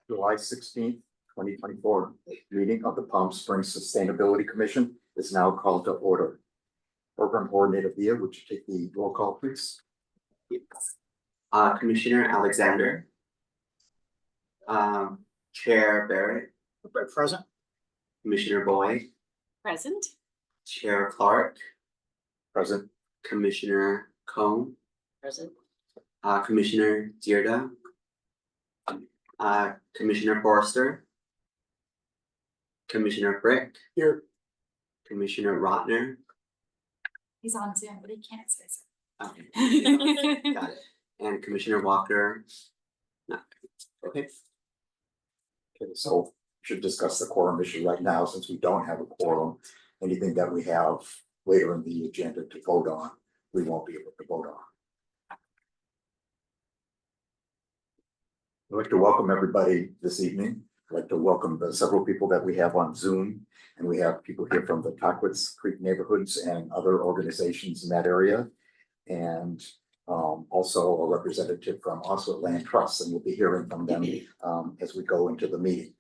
July 16th, 2024 meeting of the Palm Springs Sustainability Commission is now called to order. Program Coordinator Via, would you take the roll call, please? Commissioner Alexander. Chair Barrett. Present. Commissioner Boyd. Present. Chair Clark. Present. Commissioner Cohn. Present. Commissioner Dierda. Commissioner Forrester. Commissioner Frick. Here. Commissioner Rotner. He's on Zoom, but he can't say so. Okay, got it. And Commissioner Walker. No. Okay. Okay, so we should discuss the quorum issue right now since we don't have a quorum. Anything that we have later in the agenda to vote on, we won't be able to vote on. I'd like to welcome everybody this evening. I'd like to welcome the several people that we have on Zoom, and we have people here from the Tockwitz Creek neighborhoods and other organizations in that area. And also a representative from Oswald Land Trust, and we'll be hearing from them as we go into the meeting.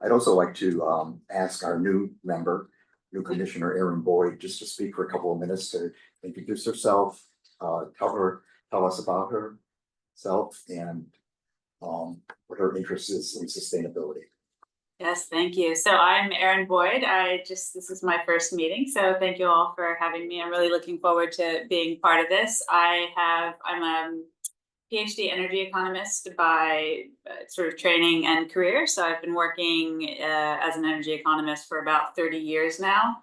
I'd also like to ask our new member, new Commissioner Erin Boyd, just to speak for a couple of minutes to introduce herself, tell us about herself and what her interest is in sustainability. Yes, thank you. So I'm Erin Boyd. This is my first meeting, so thank you all for having me. I'm really looking forward to being part of this. I'm a PhD energy economist by sort of training and career. So I've been working as an energy economist for about 30 years now,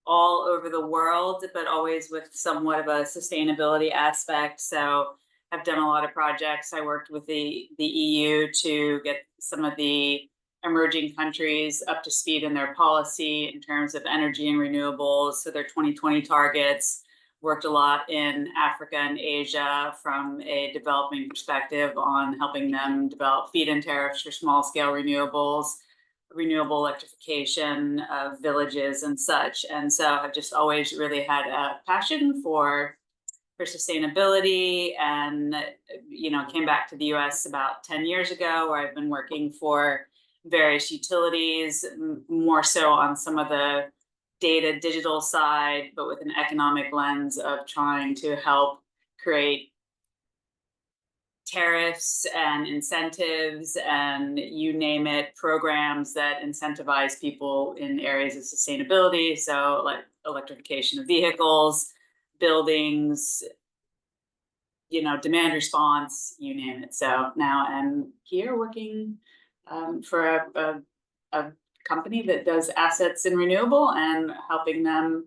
all over the world, but always with somewhat of a sustainability aspect. So I've done a lot of projects. I worked with the EU to get some of the emerging countries up to speed in their policy in terms of energy and renewables. So their 2020 targets. Worked a lot in Africa and Asia from a developing perspective on helping them develop feed-in tariffs for small-scale renewables, renewable electrification of villages and such. And so I've just always really had a passion for sustainability, and came back to the US about 10 years ago, where I've been working for various utilities, more so on some of the data digital side, but with an economic lens of trying to help create tariffs and incentives and you name it, programs that incentivize people in areas of sustainability. So like electrification of vehicles, buildings, demand response, you name it. So now I'm here working for a company that does assets in renewable and helping them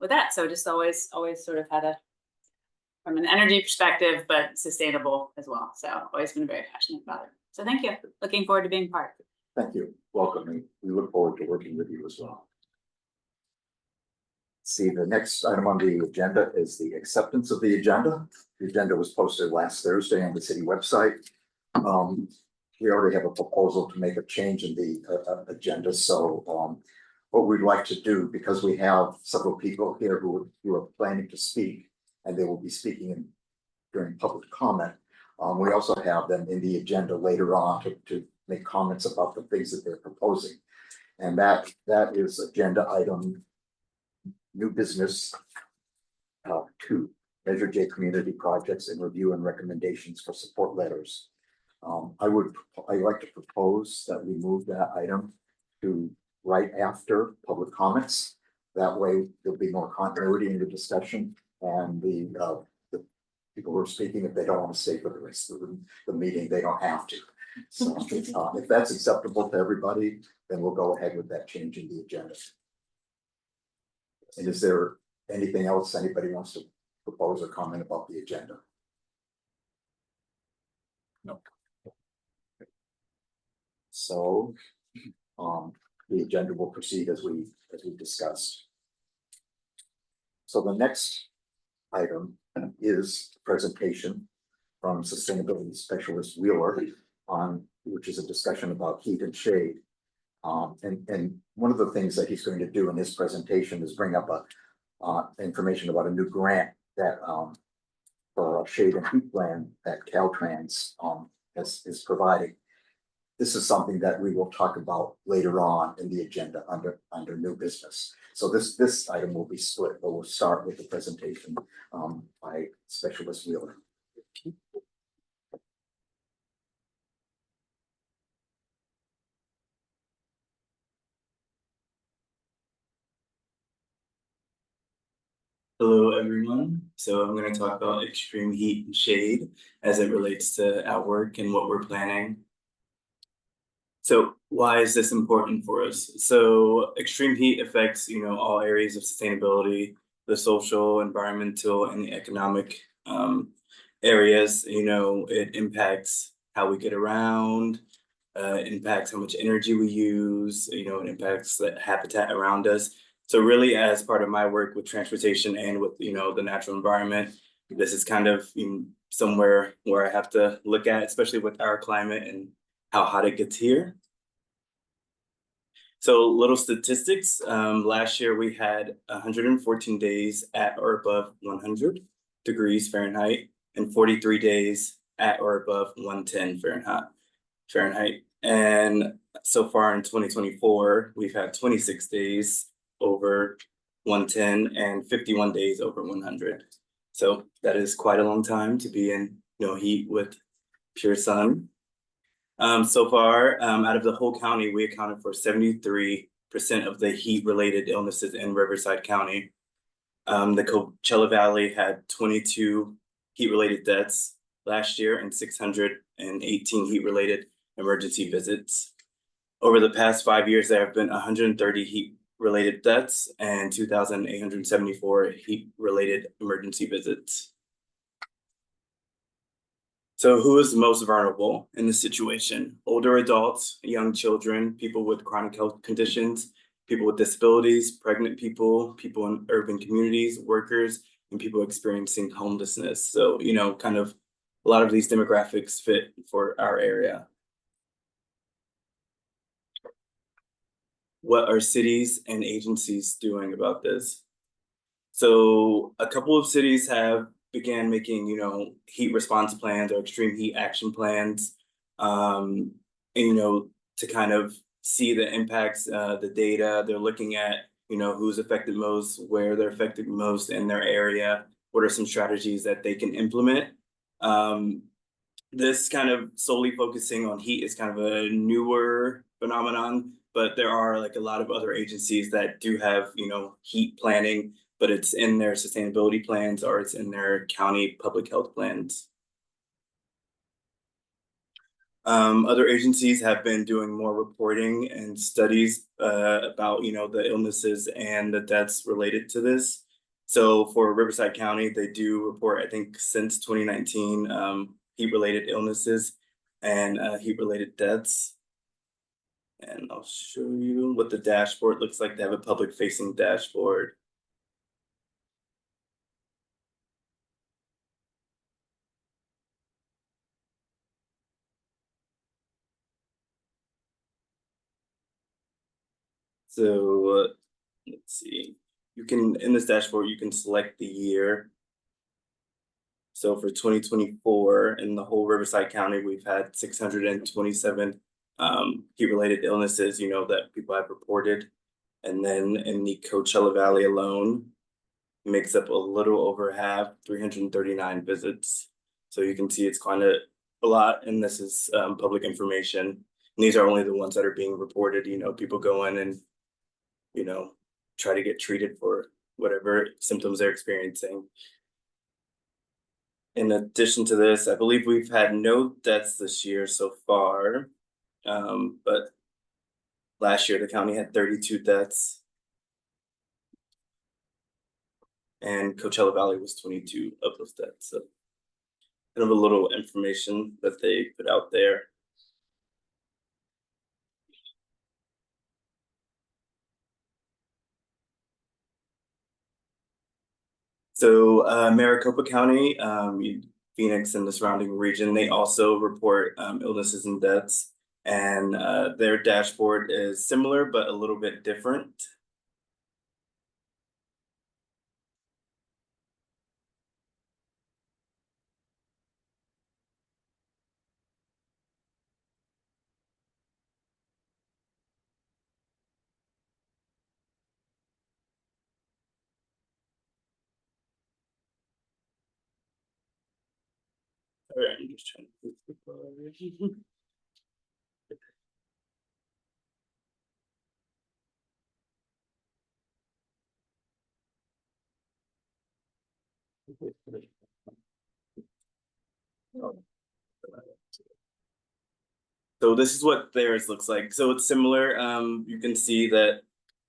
with that. So just always sort of had from an energy perspective, but sustainable as well. So always been very passionate about it. So thank you. Looking forward to being part. Thank you. Welcome. We look forward to working with you as well. See, the next item on the agenda is the acceptance of the agenda. The agenda was posted last Thursday on the city website. We already have a proposal to make a change in the agenda. So what we'd like to do, because we have several people here who are planning to speak, and they will be speaking during public comment, we also have them in the agenda later on to make comments about the things that they're proposing. And that is agenda item new business 2, Measure J community projects and review and recommendations for support letters. I'd like to propose that we move that item to right after public comments. That way there'll be more continuity in the discussion, and the people who are speaking, if they don't want to stay for the rest of the meeting, they don't have to. So if that's acceptable to everybody, then we'll go ahead with that change in the agenda. And is there anything else anybody wants to propose or comment about the agenda? No. So the agenda will proceed as we discussed. So the next item is a presentation from Sustainability Specialist Wheeler which is a discussion about heat and shade. And one of the things that he's going to do in this presentation is bring up information about a new grant that for a shade and heat plan that Caltrans is providing. this is something that we will talk about later on in the agenda under new business. So this item will be split, but we'll start with the presentation by Specialist Wheeler. Hello, everyone. So I'm going to talk about extreme heat and shade as it relates to our work and what we're planning. So why is this important for us? So extreme heat affects, all areas of sustainability, the social, environmental, and the economic areas. It impacts how we get around, it impacts how much energy we use, it impacts the habitat around us. So really, as part of my work with transportation and with, the natural environment, this is kind of somewhere where I have to look at, especially with our climate and how hot it gets here. So little statistics, last year we had 114 days at or above 100 degrees Fahrenheit and 43 days at or above 110 Fahrenheit. And so far in 2024, we've had 26 days over 110 and 51 days over 100. So that is quite a long time to be in heat with pure sun. So far, out of the whole county, we accounted for 73% of the heat-related illnesses in Riverside County. The Coachella Valley had 22 heat-related deaths last year and 618 heat-related emergency visits. Over the past 5 years, there have been 130 heat-related deaths and 2,874 heat-related emergency visits. So who is the most vulnerable in this situation? Older adults, young children, people with chronic health conditions, people with disabilities, pregnant people, people in urban communities, workers, and people experiencing homelessness. So, kind of a lot of these demographics fit for our area. What are cities and agencies doing about this? So a couple of cities have began making, heat response plans or extreme heat action plans, and, to kind of see the impacts, the data. They're looking at, who's affected most, where they're affected most in their area, what are some strategies that they can implement. This kind of solely focusing on heat is kind of a newer phenomenon, but there are like a lot of other agencies that do have, heat planning, but it's in their sustainability plans or it's in their county public health plans. Other agencies have been doing more reporting and studies about, the illnesses and the deaths related to this. So for Riverside County, they do report, I think, since 2019, heat-related illnesses and heat-related deaths. And I'll show you what the dashboard looks like. They have a public-facing dashboard. So let's see, in this dashboard, you can select the year. So for 2024 in the whole Riverside County, we've had 627 heat-related illnesses, that people have reported. And then in the Coachella Valley alone, makes up a little over half, 339 visits. So you can see it's kind of a lot, and this is public information. And these are only the ones that are being reported. People go in and try to get treated for whatever symptoms they're experiencing. In addition to this, I believe we've had no deaths this year so far, but last year the county had 32 deaths, and Coachella Valley was 22 of those deaths. So kind of a little information that they put out there. So Maricopa County, Phoenix and the surrounding region, they also report illnesses and deaths, and their dashboard is similar but a little bit different. Sorry, I'm just trying to. So this is what theirs looks like. So it's similar. You can see that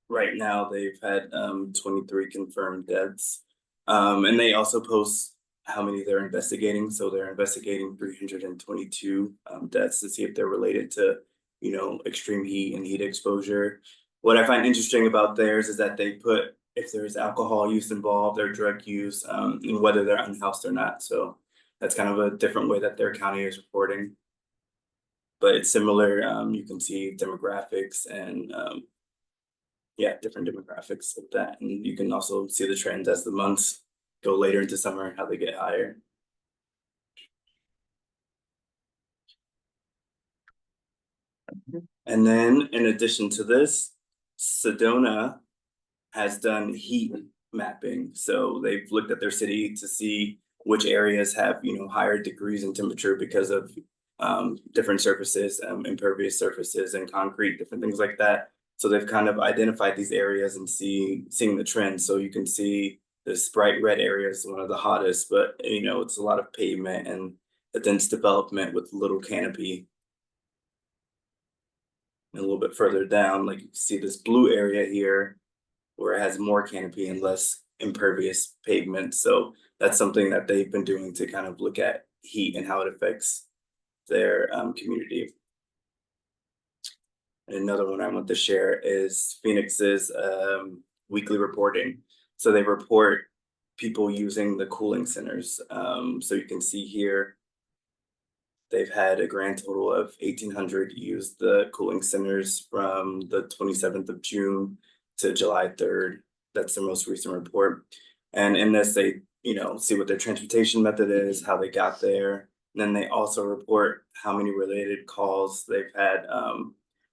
right now they've had 23 confirmed deaths. And they also post how many they're investigating. So they're investigating 322 deaths to see if they're related to, you know, extreme heat and heat exposure. What I find interesting about theirs is that they put if there's alcohol use involved or drug use, and whether they're unhoused or not. So that's kind of a different way that their county is reporting. But it's similar. You can see demographics and yeah, different demographics of that. And you can also see the trends as the months go later into summer, how they get higher. And then in addition to this, Sedona has done heat mapping. So they've looked at their city to see which areas have, you know, higher degrees in temperature because of different surfaces, impervious surfaces and concrete, different things like that. So they've kind of identified these areas and seeing the trends. So you can see this bright red area is one of the hottest, but you know, it's a lot of pavement and a dense development with little canopy. And a little bit further down, like you can see this blue area here where it has more canopy and less impervious pavement. So that's something that they've been doing to kind of look at heat and how it affects their community. And another one I want to share is Phoenix's weekly reporting. So they report people using the cooling centers. So you can see here, they've had a grand total of 1,800 use the cooling centers from the 27th of June to July 3rd. That's the most recent report. And in this, they, you know, see what their transportation method is, how they got there. And then they also report how many related calls they've had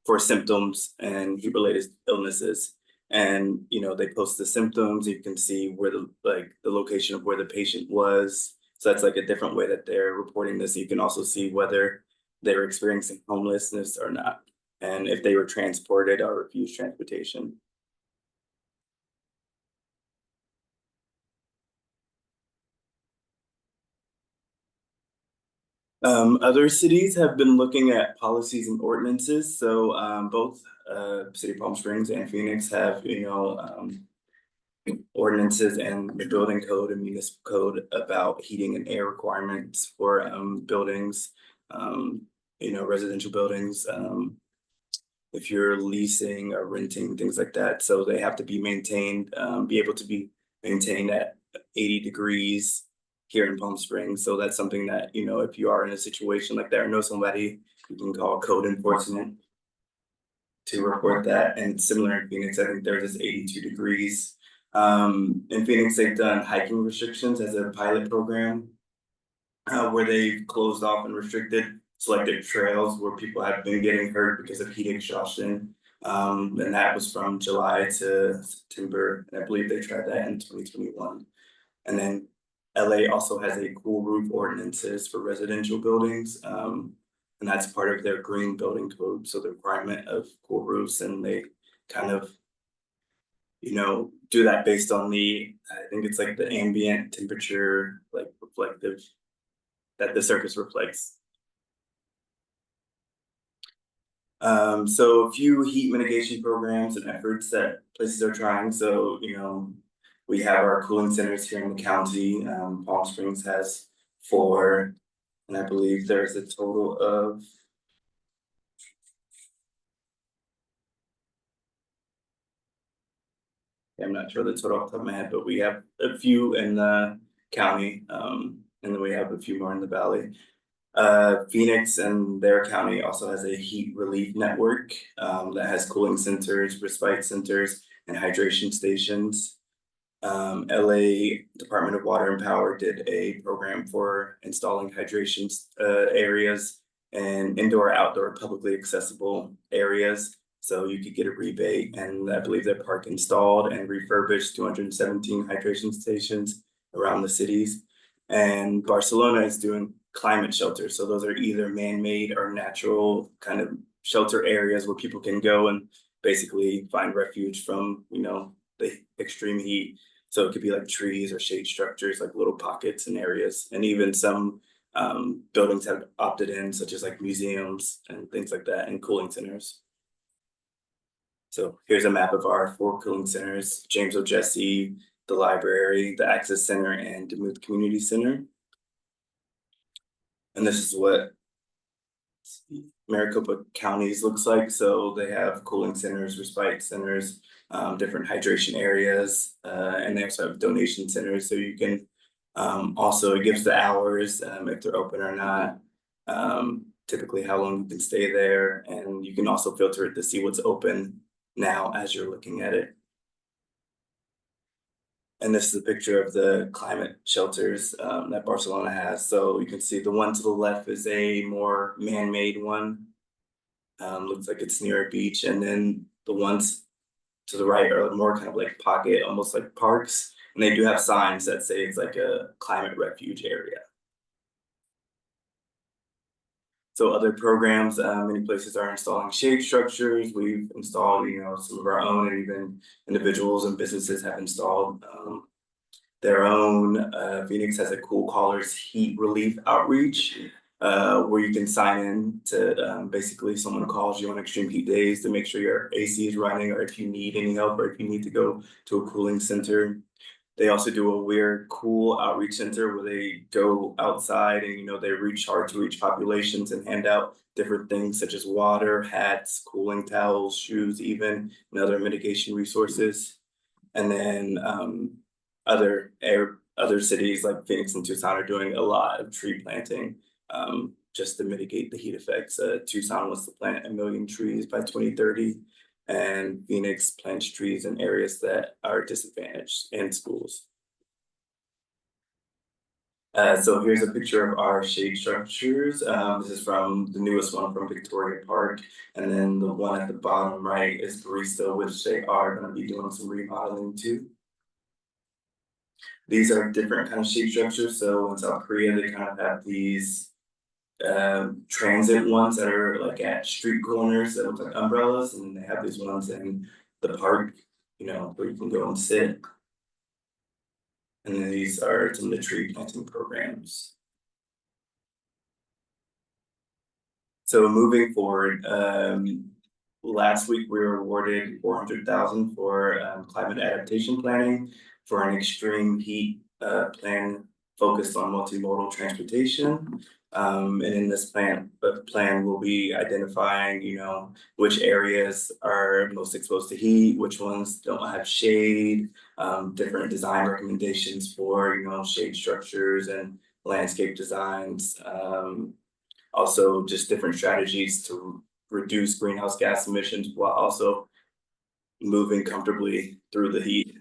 for symptoms and heat-related illnesses. And, you know, they post the symptoms. You can see where the location of where the patient was. So that's like a different way that they're reporting this. You can also see whether they were experiencing homelessness or not, and if they were transported or refused transportation. Other cities have been looking at policies and ordinances. So both City of Palm Springs and Phoenix have, you know, ordinances and the building code and municipal code about heating and air requirements for buildings, you know, residential buildings, if you're leasing or renting, things like that. So they have to be maintained, be able to be maintained at 80 degrees here in Palm Springs. So that's something that, you know, if you are in a situation like that or know somebody, you can call code enforcement to report that. And similar in Phoenix, I think theirs is 82 degrees. In Phoenix, they've done hiking restrictions as a pilot program where they've closed off and restricted selected trails where people have been getting hurt because of heat exhaustion. And that was from July to September. And I believe they tried that in 2021. And then LA also has a cool roof ordinances for residential buildings. And that's part of their green building code. So the requirement of cool roofs, and they kind of, you know, do that based on the, I think it's like the ambient temperature, like reflective, that the surface reflects. So a few heat mitigation programs and efforts that places are trying. So, you know, we have our cooling centers here in the county. Palm Springs has 4, and I believe there's a total of I'm not sure the total off the top of my head, but we have a few in the county, and then we have a few more in the valley. Phoenix and their county also has a heat relief network that has cooling centers, respite centers, and hydration stations. LA Department of Water and Power did a program for installing hydration areas and indoor, outdoor, publicly accessible areas. So you could get a rebate, and I believe that Park installed and refurbished 217 hydration stations around the cities. And Barcelona is doing climate shelters. So those are either man-made or natural kind of shelter areas where people can go and basically find refuge from, the extreme heat. So it could be like trees or shade structures, like little pockets and areas, and even some buildings have opted in, such as like museums and things like that, and cooling centers. So here's a map of our 4 cooling centers: James O. Jesse, the library, the Access Center, and Demuth Community Center. And this is what Maricopa counties looks like. So they have cooling centers, respite centers, different hydration areas, and they also have donation centers. So you can also, it gives the hours, if they're open or not, typically how long you can stay there, and you can also filter it to see what's open now as you're looking at it. And this is a picture of the climate shelters that Barcelona has. So you can see the one to the left is a more man-made one. Looks like it's near a beach, and then the ones to the right are more kind of like pocket, almost like parks. And they do have signs that say it's like a climate refuge area. So other programs, many places are installing shade structures. We've installed, some of our own, and even individuals and businesses have installed their own. Phoenix has a Cool Callers heat relief outreach, where you can sign in to basically someone calls you on extreme heat days to make sure your AC is running, or if you need any help, or if you need to go to a cooling center. They also do a We're Cool outreach center where they go outside and, they reach hard to reach populations and hand out different things such as water, hats, cooling towels, shoes, even, and other mitigation resources. And then other cities like Phoenix and Tucson are doing a lot of tree planting just to mitigate the heat effects. Tucson wants to plant 1 million trees by 2030. And Phoenix plants trees in areas that are disadvantaged in schools. So here's a picture of our shade structures. This is from the newest one from Victoria Park. And then the one at the bottom right is Barista, which they are going to be doing some remodeling too. These are different kind of shade structures. So in South Korea, they kind of have these transit ones that are like at street corners that look like umbrellas, and they have these ones in the park, where you can go and sit. And then these are some of the tree planting programs. So moving forward, last week we were awarded $400,000 for climate adaptation planning for an extreme heat plan focused on multimodal transportation. And in this plan will be identifying, which areas are most exposed to heat, which ones don't have shade, different design recommendations for, shade structures and landscape designs. Also just different strategies to reduce greenhouse gas emissions while also moving comfortably through the heat.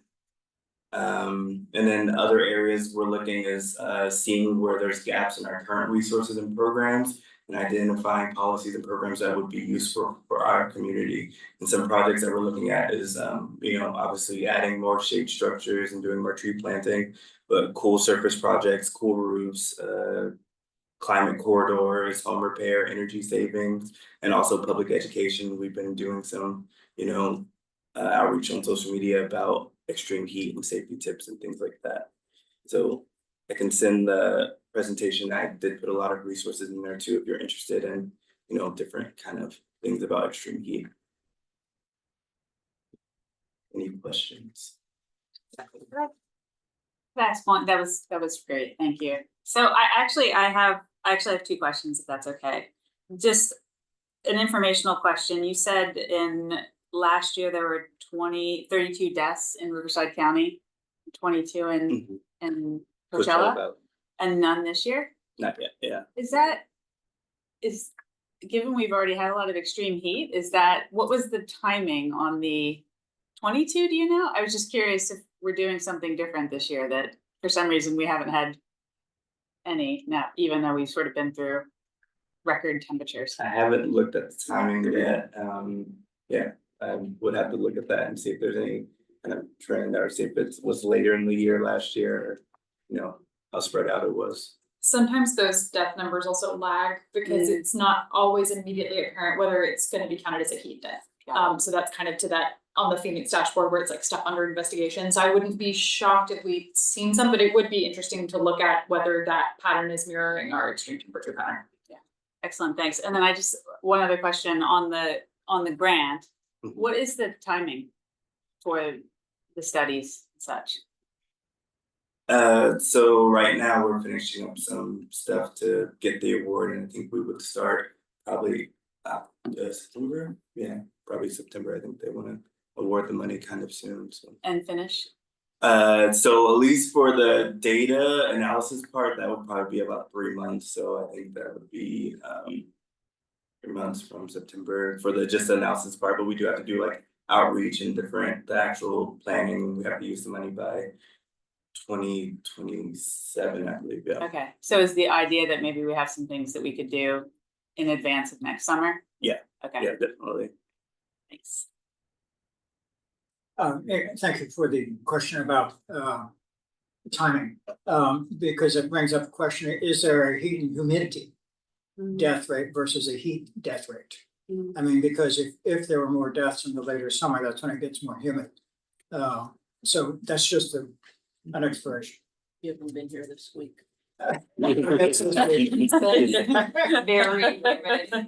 And then other areas we're looking is seeing where there's gaps in our current resources and programs, and identifying policies and programs that would be useful for our community. And some projects that we're looking at is, obviously adding more shade structures and doing more tree planting, but cool surface projects, cool roofs, climate corridors, home repair, energy savings, and also public education. We've been doing some, outreach on social media about extreme heat and safety tips and things like that. So I can send the presentation. I did put a lot of resources in there too, if you're interested in, different kind of things about extreme heat. Any questions? Last point, that was great, thank you. So I actually have 2 questions, if that's okay. Just an informational question. You said in last year there were 32 deaths in Riverside County, 22 in Coachella, and none this year? Not yet, yeah. Is given we've already had a lot of extreme heat, what was the timing on the 22, do you know? I was just curious if we're doing something different this year, that for some reason we haven't had any now, even though we've sort of been through record temperatures. I haven't looked at the timing yet. I would have to look at that and see if there's any kind of trend, or see if it was later in the year last year, or how spread out it was. sometimes those death numbers also lag because it's not always immediately apparent whether it's gonna be counted as a heat death. So that's kind of to that, on the Phoenix dashboard where it's like stuff under investigation. So I wouldn't be shocked if we'd seen some, but it would be interesting to look at whether that pattern is mirroring our extreme temperature pattern. Excellent, thanks. And then one other question on the grant. Mhm. What is the timing for the studies and such? So right now we're finishing up some stuff to get the award, and I think we would start probably September. Yeah, probably September. I think they wanna award the money kind of soon, so. And finish? So at least for the data analysis part, that would probably be about 3 months, so I think that would be 3 months from September for the just the analysis part, but we do have to do like outreach and the actual planning, we have to use the money by 2027, I believe, yeah. Okay, so is the idea that maybe we have some things that we could do in advance of next summer? Yeah. Okay, Yeah, definitely. thanks. Thank you for the question about timing, because it brings up the question, is there a heat and humidity death rate versus a heat death rate? I mean, because if there were more deaths in the later summer, that's when it gets more humid. So that's just an exploration. You haven't been here this week. Very vivid.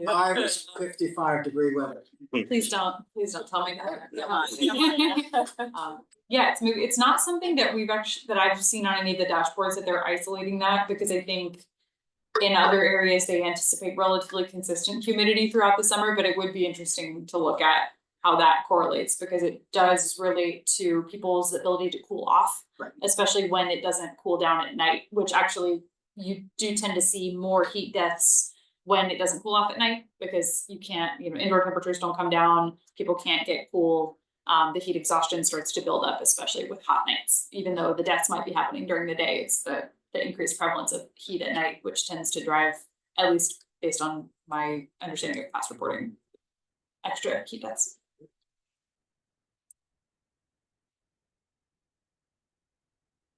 I was 55-degree weather. Please don't tell me that. Yeah, it's not something that that I've seen on any of the dashboards that they're isolating that, because I think in other areas they anticipate relatively consistent humidity throughout the summer, but it would be interesting to look at how that correlates, because it does relate to people's ability to cool off. Right. Especially when it doesn't cool down at night, which actually you do tend to see more heat deaths when it doesn't cool off at night, because you can't, indoor temperatures don't come down, people can't get cool. The heat exhaustion starts to build up, especially with hot nights, even though the deaths might be happening during the day, it's the increased prevalence of heat at night, which tends to drive, at least based on my understanding of past reporting, extra heat deaths.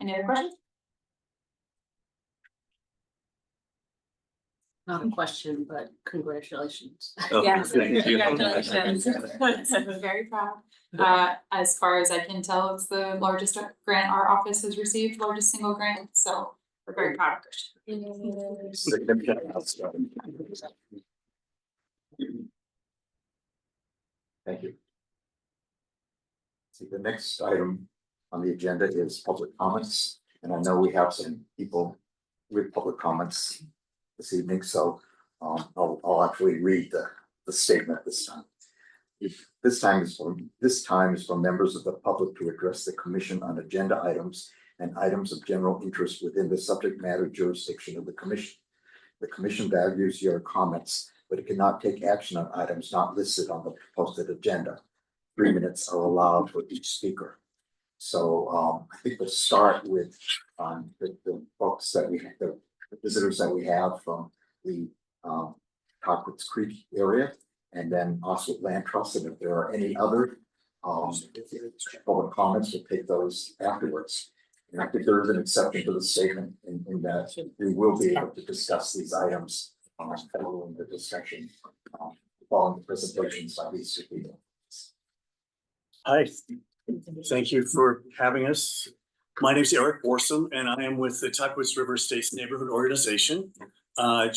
Any other questions? Not a question, but congratulations. Oh, Yes, thank you. congratulations. I'm very proud. As far as I can tell, it's the largest grant our office has received, largest single grant, so we're very proud of Christian. Significant milestone. Thank you. See, the next item on the agenda is public comments, and I know we have some people with public comments this evening, so I'll actually read the statement this time. This time is for members of the public to address the commission on agenda items and items of general interest within the subject matter jurisdiction of the commission. The commission values your comments, but it cannot take action on items not listed on the posted agenda. 3 minutes are allowed for each speaker. So I think we'll start with the folks that we have, the visitors that we have from the Cockwoods Creek area, and then also Land Trust, and if there are any other public comments, we'll take those afterwards. And I think there is an exception to the statement in that we will be able to discuss these items following the discussion, following the presentations by these two people. Hi, thank you for having us. My name is Eric Borsom, and I am with the Tuckwitz River Estates Neighborhood Organization. Let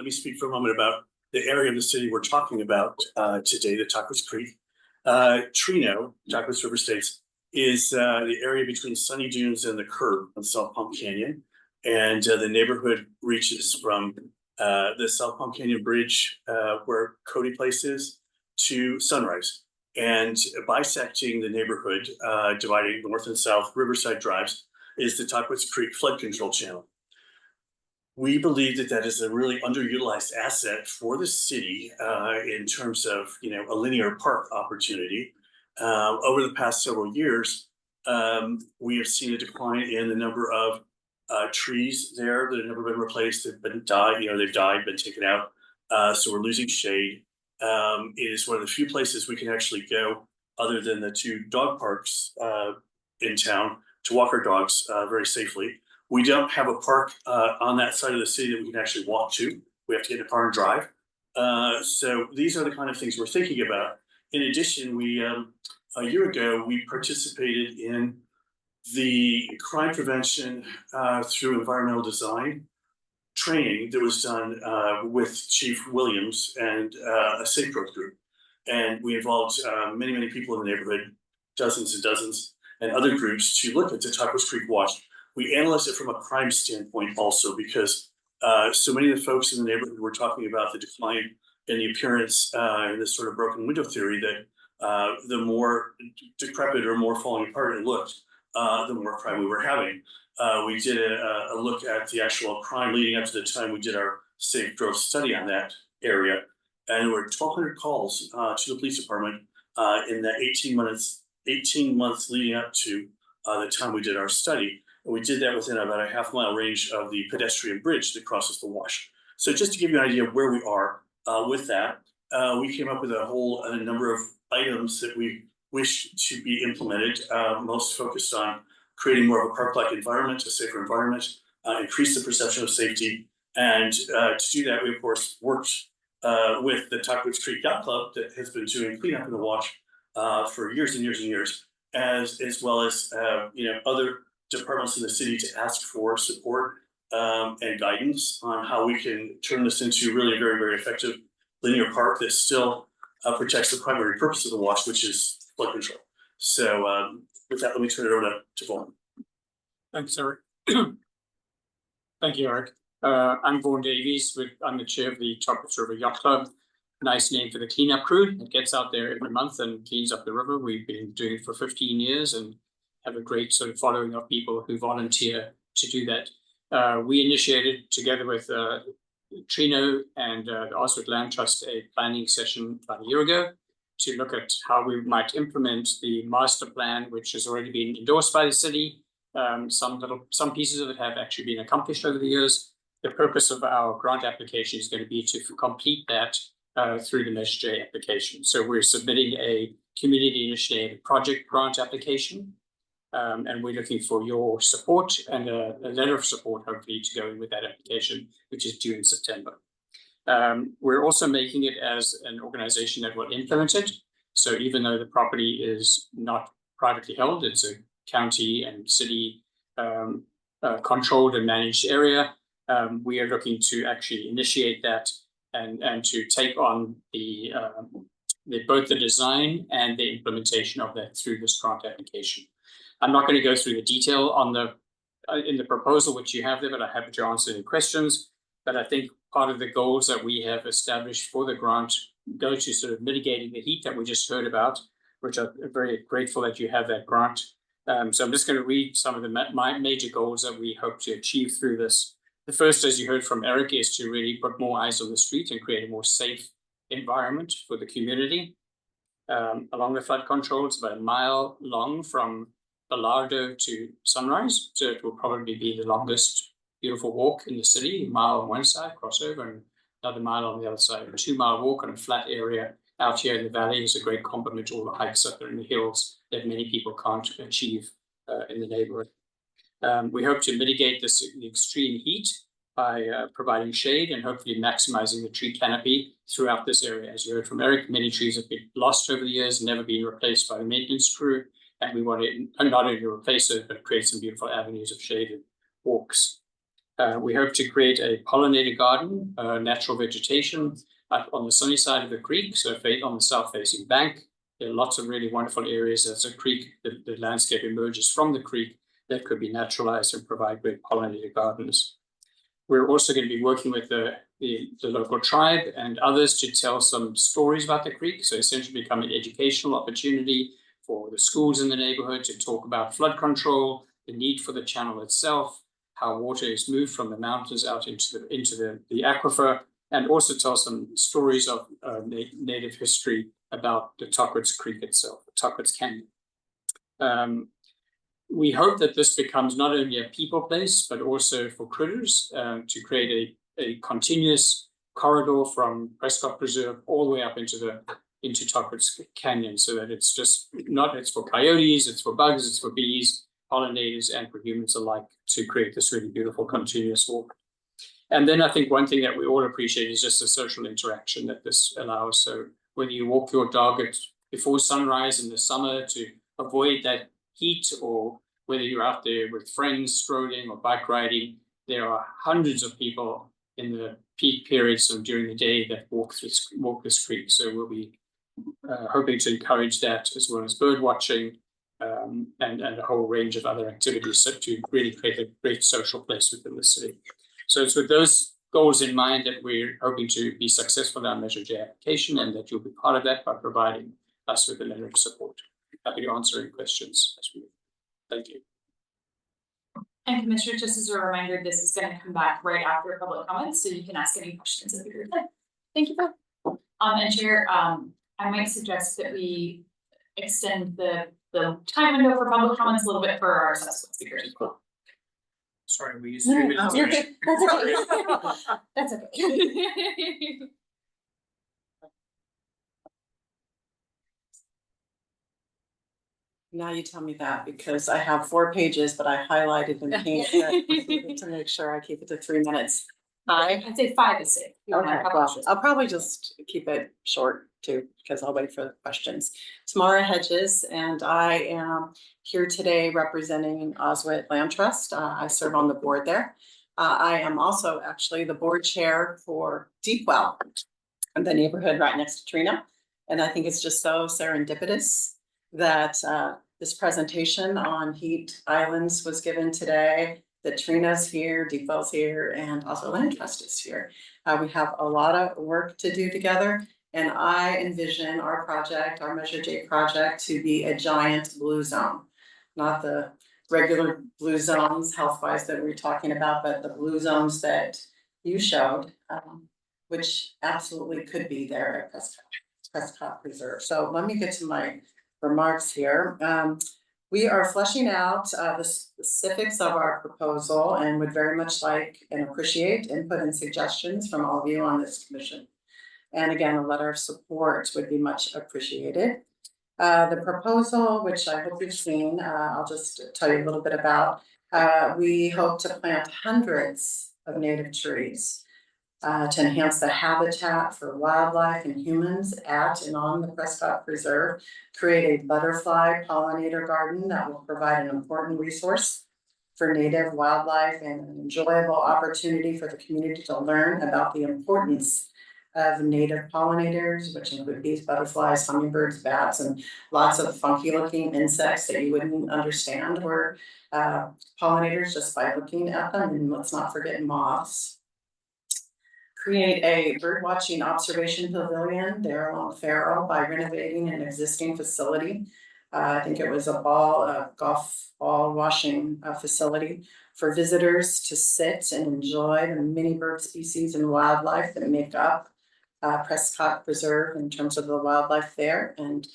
me speak for a moment about the area of the city we're talking about today, the Tuckwitz Creek. Trino, Tuckwitz River Estates, is the area between Sunny Dunes and the curve on South Palm Canyon. And the neighborhood reaches from the South Palm Canyon Bridge where Cody Place is to Sunrise. And bisecting the neighborhood, dividing north and south Riverside Drives, is the Tuckwitz Creek Flood Control Channel. We believe that that is a really underutilized asset for the city in terms of a linear park opportunity. Over the past several years, we have seen a decline in the number of trees there that have never been replaced, they've been died, they've died, been taken out. So we're losing shade. It is one of the few places we can actually go, other than the two dog parks in town, to walk our dogs very safely. We don't have a park on that side of the city that we can actually walk to. We have to get in a car and drive. So these are the kind of things we're thinking about. In addition, we a year ago, we participated in the crime prevention through environmental design training that was done with Chief Williams and a Safe Growth group. And we involved many people in the neighborhood, dozens and dozens, and other groups to look at the Tuckwitz Creek Wash. We analyzed it from a crime standpoint also because so many of the folks in the neighborhood were talking about the decline in the appearance and this sort of broken window theory that the more decrepit or more falling apart it looked, the more crime we were having. We did a look at the actual crime leading up to the time we did our Safe Growth study on that area. And there were 1,200 calls to the police department in the 18 months leading up to the time we did our study. And we did that within about a half-mile range of the pedestrian bridge that crosses the wash. So just to give you an idea of where we are with that, we came up with a number of items that we wish to be implemented, most focused on creating more of a park-like environment, a safer environment, increase the perception of safety. And to do that, we of course worked with the Tuckwitz Creek Yacht Club that has been doing cleanup in the wash for years and years and years, as well as other departments in the city to ask for support and guidance on how we can turn this into really a very effective linear park that still protects the primary purpose of the wash, which is flood control. So with that, let me turn it over to Vaughan. Thanks, Eric. Thank you, Eric. I'm Vaughan Davies. I'm the chair of the Tuckwitz River Yacht Club. Nice name for the cleanup crew. It gets out there every month and cleans up the river. We've been doing it for 15 years and have a great sort of following of people who volunteer to do that. We initiated together with Trino and the Oswald Land Trust a planning session about a year ago to look at how we might implement the master plan, which has already been endorsed by the city. Some pieces of it have actually been accomplished over the years. The purpose of our grant application is going to be to complete that through the Measure J application. So we're submitting a community initiated project grant application, and we're looking for your support and a letter of support, hopefully, to go in with that application, which is due in September. We're also making it as an organization that will implement it. So even though the property is not privately held, it's a county and city controlled and managed area. We are looking to actually initiate that and to take on both the design and the implementation of that through this grant application. I'm not going to go through the detail on in the proposal which you have there, but I'm happy to answer any questions. But I think part of the goals that we have established for the grant go to sort of mitigating the heat that we just heard about, which I'm very grateful that you have that grant. So I'm just going to read some of my major goals that we hope to achieve through this. The first, as you heard from Eric, is to really put more eyes on the street and create a more safe environment for the community. Along the flood control, it's about a mile long from Belardo to Sunrise. So it will probably be the longest beautiful walk in the city, a mile on one side, crossover, and another mile on the other side. A 2-mile walk on a flat area out here in the valley is a great complement to all the hikes up there in the hills that many people can't achieve in the neighborhood. We hope to mitigate the extreme heat by providing shade and hopefully maximizing the tree canopy throughout this area. As you heard from Eric, many trees have been lost over the years and never been replaced by the maintenance crew. And we want to not only replace it, but create some beautiful avenues of shaded walks. We hope to create a pollinator garden, natural vegetation up on the sunny side of the creek, so on the south-facing bank. There are lots of really wonderful areas as a creek, the landscape emerges from the creek that could be naturalized and provide great pollinator gardens. We're also going to be working with the local tribe and others to tell some stories about the creek, so essentially become an educational opportunity for the schools in the neighborhood to talk about flood control, the need for the channel itself, how water is moved from the mountains out into the aquifer, and also tell some stories of native history about the Tuckwitz Creek itself, the Tuckwitz Canyon. We hope that this becomes not only a people place, but also for critters to create a continuous corridor from Prescott Preserve all the way up into Tuckwitz Canyon, so that it's just it's for coyotes, it's for bugs, it's for bees, pollinators and for humans alike to create this really beautiful continuous walk. And then I think one thing that we all appreciate is just the social interaction that this allows. So whether you walk your dog before sunrise in the summer to avoid that heat, or whether you're out there with friends strolling or bike riding, there are hundreds of people in the peak periods of during the day that walk this creek. So we'll be hoping to encourage that, as well as bird watching and a whole range of other activities, so to really create a great social place within the city. So it's with those goals in mind that we're hoping to be successful in our Measure J application, and that you'll be part of that by providing us with a letter of support. Happy to answer any questions as we move. Thank you. And Commissioner, just as a reminder, this is gonna come back right after public comments, so you can ask any questions if you're like. Thank you, Bob. And Chair, I might suggest that we extend the time window for public comments a little bit for our subsequent speakers as well. Sorry, we used No, 3 no, minutes. you're good. That's okay. That's okay. Now you tell me that, because I have 4 pages, but I highlighted and painted to make sure I keep it to 3 minutes. Hi. I'd say 5 is safe. You wanna Okay, have well, questions. I'll probably just keep it short too, because I'll wait for the questions. Tamara Hedges, and I am here today representing Oswald Land Trust. I serve on the board there. I am also actually the board chair for Deepwell, the neighborhood right next to Trina. And I think it's just so serendipitous that this presentation on heat islands was given today, that Trina's here, Deepwell's here, and also Land Trust is here. We have a lot of work to do together, and I envision our project, our Measure J project, to be a giant blue zone. Not the regular blue zones health-wise that we were talking about, but the blue zones that you showed, which absolutely could be there at Prescott Preserve. So let me get to my remarks here. We are fleshing out the specifics of our proposal and would very much like and appreciate input and suggestions from all of you on this commission. And again, a letter of support would be much appreciated. The proposal, which I hope you've seen, I'll just tell you a little bit about. We hope to plant hundreds of native trees to enhance the habitat for wildlife and humans at and on the Prescott Preserve, create a butterfly pollinator garden that will provide an important resource for native wildlife and an enjoyable opportunity for the community to learn about the importance of native pollinators, which include bees, butterflies, hummingbirds, bats, and lots of funky looking insects that you wouldn't understand were pollinators just by looking at them. And let's not forget moths. Create a bird watching observation pavilion there along Farrell by renovating an existing facility. I think it was a golf ball washing facility for visitors to sit and enjoy the many bird species and wildlife that make up Prescott Preserve in terms of the wildlife there. And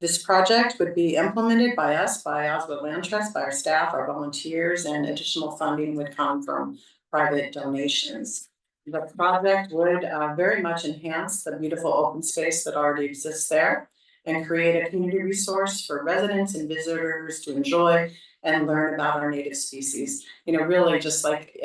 this project would be implemented by us, by Oswald Land Trust, by our staff, our volunteers, and additional funding would come from private donations. The project would very much enhance the beautiful open space that already exists there and create a community resource for residents and visitors to enjoy and learn about our native species. You know, really just like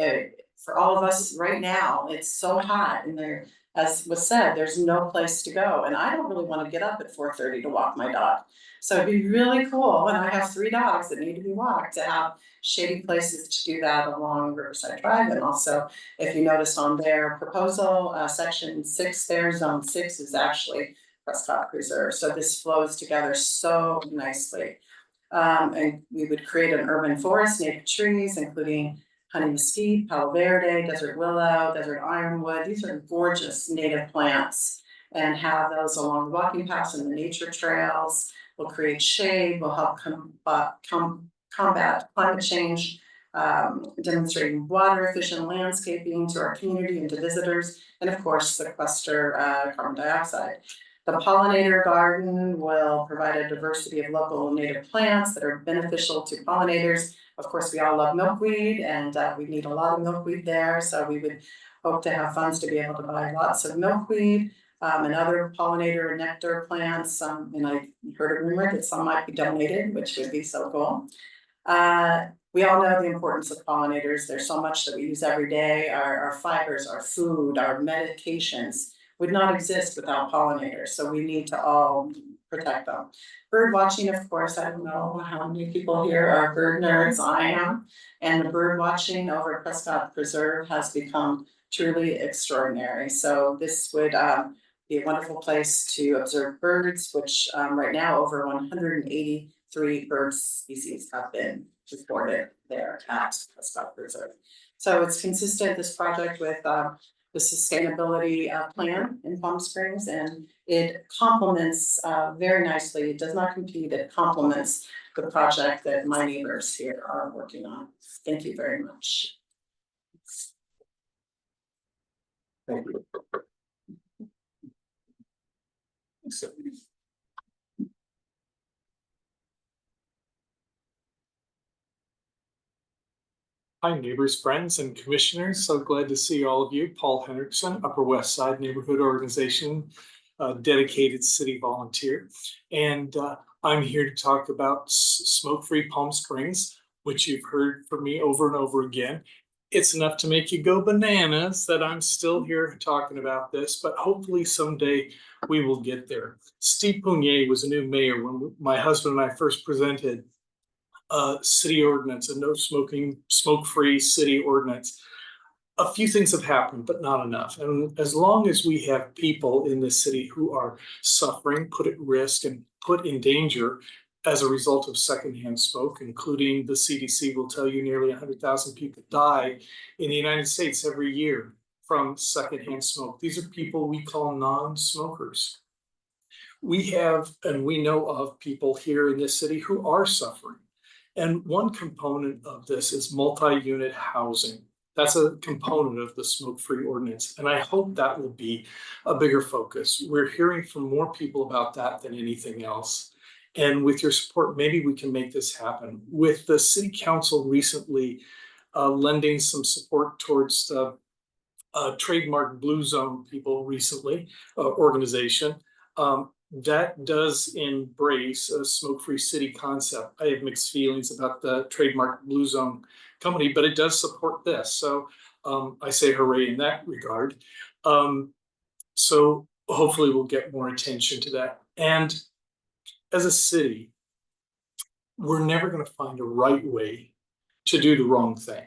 for all of us right now, it's so hot and there, as was said, there's no place to go. And I don't really want to get up at 4:30 to walk my dog. So it'd be really cool, and I have 3 dogs that need to be walked, to have shady places to do that along Riverside Drive. And also, if you notice on their proposal, section 6 there, zone 6 is actually Prescott Preserve. So this flows together so nicely. And we would create an urban forest, native trees, including honey mesquite, palo verde, desert willow, desert ironwood. These are gorgeous native plants, and have those along the walking paths and the nature trails. Will create shade, will help combat climate change, demonstrating water efficient landscaping to our community and to visitors, and of course sequester carbon dioxide. The pollinator garden will provide a diversity of local native plants that are beneficial to pollinators. Of course, we all love milkweed, and we need a lot of milkweed there, so we would hope to have funds to be able to buy lots of milkweed. And other pollinator and nectar plants, and I heard a rumor that some might be donated, which would be so cool. We all know the importance of pollinators. There's so much that we use every day. Our fibers, our food, our medications would not exist without pollinators, so we need to all protect them. Bird watching, of course, I don't know how many people here are bird nerds, I am. And the bird watching over at Prescott Preserve has become truly extraordinary. So this would be a wonderful place to observe birds, which right now over 183 bird species have been reported there at Prescott Preserve. So it's consistent, this project, with the sustainability plan in Palm Springs, and it complements very nicely. It does not compete, it complements the project that my neighbors here are working on. Thank you very much. Thank you. Hi, neighbors, friends, and commissioners. So glad to see all of you. Paul Hendrickson, Upper West Side Neighborhood Organization, dedicated city volunteer. And I'm here to talk about smoke-free Palm Springs, which you've heard from me over and over again. It's enough to make you go bananas that I'm still here talking about this, but hopefully someday we will get there. Steve Pugnier was a new mayor when my husband and I first presented city ordinance, a no smoking, smoke-free city ordinance. A few things have happened, but not enough. And as long as we have people in this city who are suffering, put at risk, and put in danger as a result of secondhand smoke, including the CDC will tell you nearly 100,000 people die in the United States every year from secondhand smoke. These are people we call non-smokers. We have, and we know of, people here in this city who are suffering. And one component of this is multi-unit housing. That's a component of the smoke-free ordinance. And I hope that will be a bigger focus. We're hearing from more people about that than anything else. And with your support, maybe we can make this happen. With the city council recently lending some support towards the trademark Blue Zone people recently, organization, that does embrace a smoke-free city concept. I have mixed feelings about the trademark Blue Zone company, but it does support this. So I say hooray in that regard. So hopefully we'll get more attention to that. And as a city, we're never going to find a right way to do the wrong thing.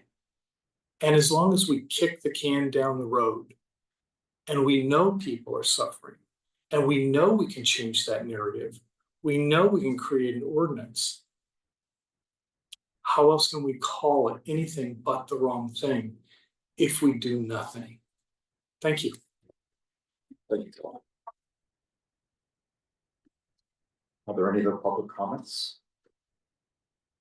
And as long as we kick the can down the road and we know people are suffering, and we know we can change that narrative, we know we can create an ordinance, how else can we call it anything but the wrong thing if we do nothing? Thank you. Thank you, Paul. Are there any other public comments?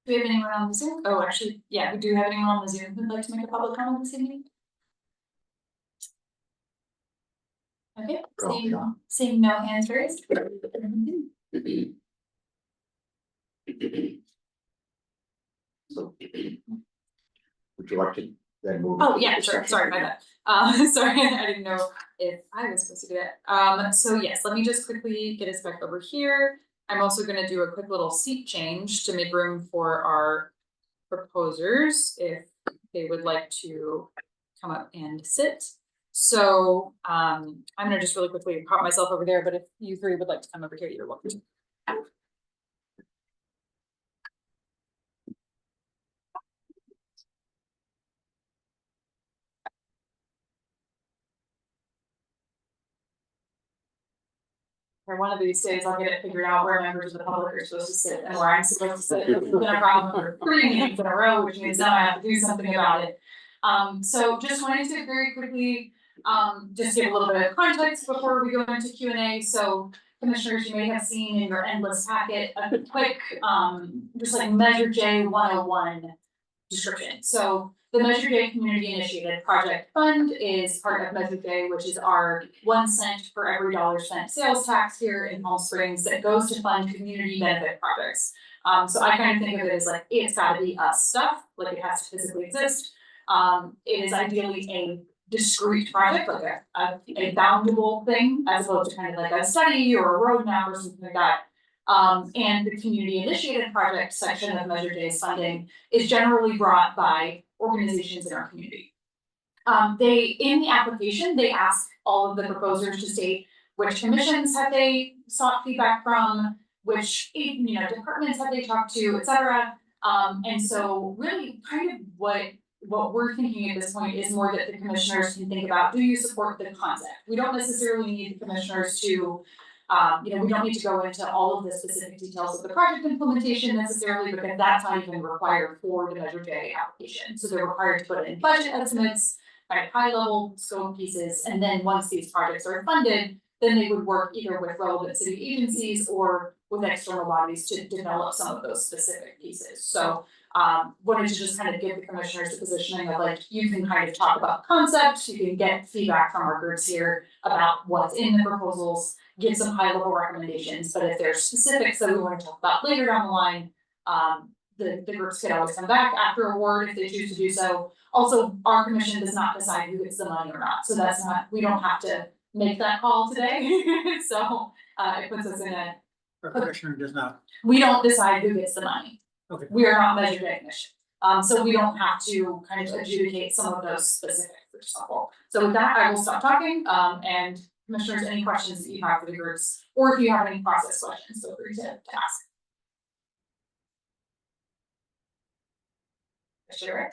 Do we have anyone on the Zoom? Oh, actually, yeah, we do have anyone on the Zoom who'd like to make a public comment this evening? Okay, seeing no hands raised. So, would you like to then move? Oh, into yeah, the sure, discussion? sorry, my bad. Sorry, I didn't know if I was supposed to do that. So yes, let me just quickly get us back over here. I'm also gonna do a quick little seat change to make room for our proposers, if they would like to come up and sit. So I'm gonna just really quickly pop myself over there, but if you three would like to come over here, you're welcome to. Or one of these days I'll get it figured out where members of the public are supposed to sit and where I'm supposed to sit. It's been a problem for 3 meetings in a row, which means now I have to do something about it. So just wanted to very quickly just give a little bit of context before we go into Q&A. So commissioners, you may have seen in your endless packet a quick just like Measure J 101 description. So the Measure J Community Initiated Project Fund is part of Measure J, which is our 1 cent for every dollar spent sales tax here in Palm Springs that goes to fund community benefit projects. So I kind of think of it as like, it's gotta be us stuff, like it has to physically exist. It is ideally a discrete project, like a boundable thing, as opposed to kind of like a study or a roadmap or something like that. And the community initiated project section of Measure J's funding is generally brought by organizations in our community. In the application, they ask all of the proposers to state which commissions have they sought feedback from, which, departments have they talked to, et cetera. And so really kind of what we're thinking at this point is more that the commissioners can think about, do you support the concept? We don't necessarily need the commissioners to, we don't need to go into all of the specific details of the project implementation necessarily, because that's not even required for the Measure J application. So they're required to put in budget estimates, high level scope pieces, and then once these projects are funded, then they would work either with relevant city agencies or with external bodies to develop some of those specific pieces. So wanted to just kind of give the commissioners the positioning of like, you can kind of talk about concepts, you can get feedback from our groups here about what's in the proposals, give some high level recommendations, but if there's specifics that we want to talk about later down the line, the groups could always come back after award if they choose to do so. Also, our commission does not decide who gets the money or not, so that's not, we don't have to make that call today. So it puts us in a, Our commissioner does not. we don't decide who gets the money. Okay. We are not Measure J commission. So we don't have to kind of adjudicate some of those specifics, for example. So with that, I will stop talking, and commissioners, any questions that you have for the groups, or if you have any process questions, feel free to ask. Sure.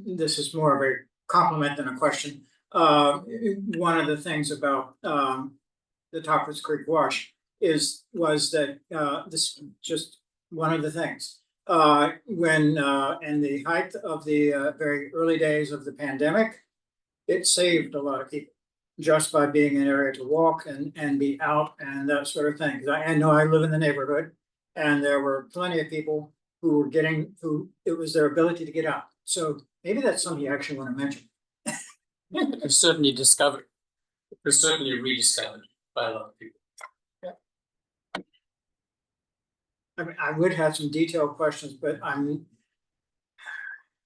This is more of a compliment than a question. One of the things about the Topaz Creek Wash was that this just one of the things. When in the height of the very early days of the pandemic, it saved a lot of people just by being an area to walk and be out and that sort of thing. 'Cause I know I live in the neighborhood, and there were plenty of people who were who it was their ability to get out. So maybe that's something you actually want to mention. It's certainly discovered, it's certainly rediscovered by a lot of people. I mean, I would have some detailed questions, but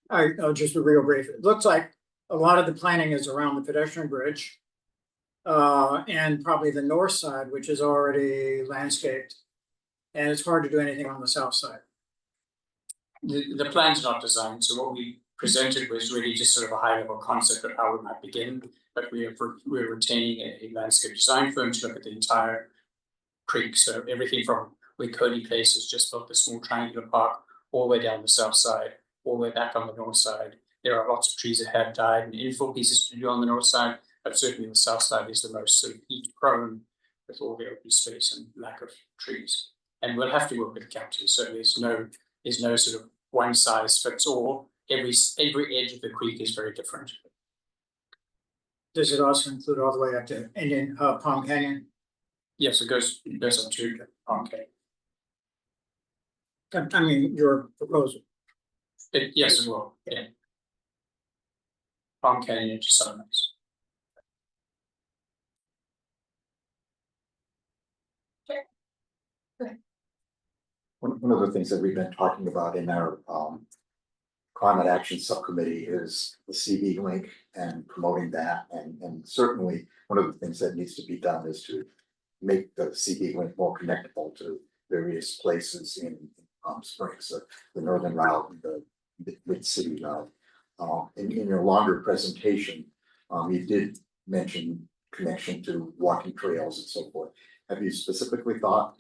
I'll just be real brief. It looks like a lot of the planning is around the pedestrian bridge. And probably the north side, which is already landscaped. And it's hard to do anything on the south side. The plan's not designed, so what we presented was really just sort of a high level concept of how we might begin. But we're retaining a landscape design firm to look at the entire creek, so everything from where Cody Place has just built the small triangular park, all the way down the south side, all the way back on the north side. There are lots of trees that have died and infill pieces to do on the north side, but certainly the south side is the most sort of heat prone with all the open space and lack of trees. And we'll have to work with the county, so there's no sort of one size fits all. Every edge of the creek is very different. Does it also include all the way up to Indian Palm Canyon? Yes, it goes up to okay. I mean, your proposal. Yes, it will, yeah. Palm Canyon to Sunrise. One of the things that we've been talking about in our climate action subcommittee is the CV link and promoting that. And certainly one of the things that needs to be done is to make the CV link more connectable to various places in Palm Springs, the northern route and the mid-city route. In your longer presentation, you did mention connection to walking trails and so forth. Have you specifically thought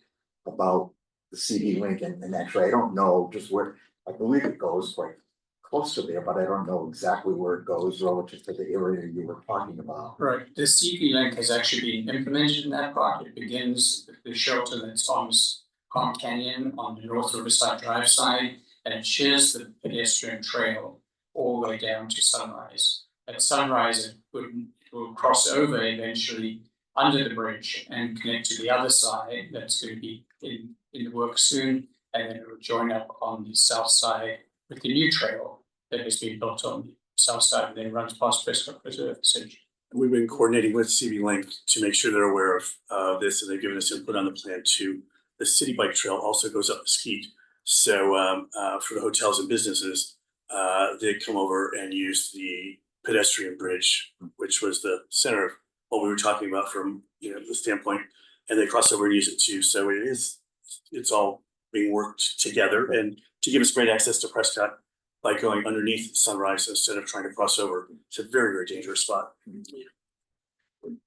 about the CD link? And actually, I don't know just where, I believe it goes quite close to there, but I don't know exactly where it goes relative to the area you were talking about. Right, the CP link has actually been implemented in that park. It begins with the shelter that's on Palm Canyon on the North Riverside Drive side, and it shares the pedestrian trail all the way down to Sunrise. At Sunrise, it will cross over eventually under the bridge and connect to the other side. That's going to be in the works soon, and then it will join up on the south side with the new trail that has been built on the south side and then runs past Prescott Preserve essentially. We've been coordinating with CV Link to make sure they're aware of this, and they've given us input on the plan too. The city bike trail also goes up Mesquite. So for the hotels and businesses, they come over and use the pedestrian bridge, which was the center of what we were talking about from the standpoint and they cross over and use it too. So it's all being worked together and to give us great access to Prescott by going underneath Sunrise instead of trying to cross over. It's a very, very dangerous spot.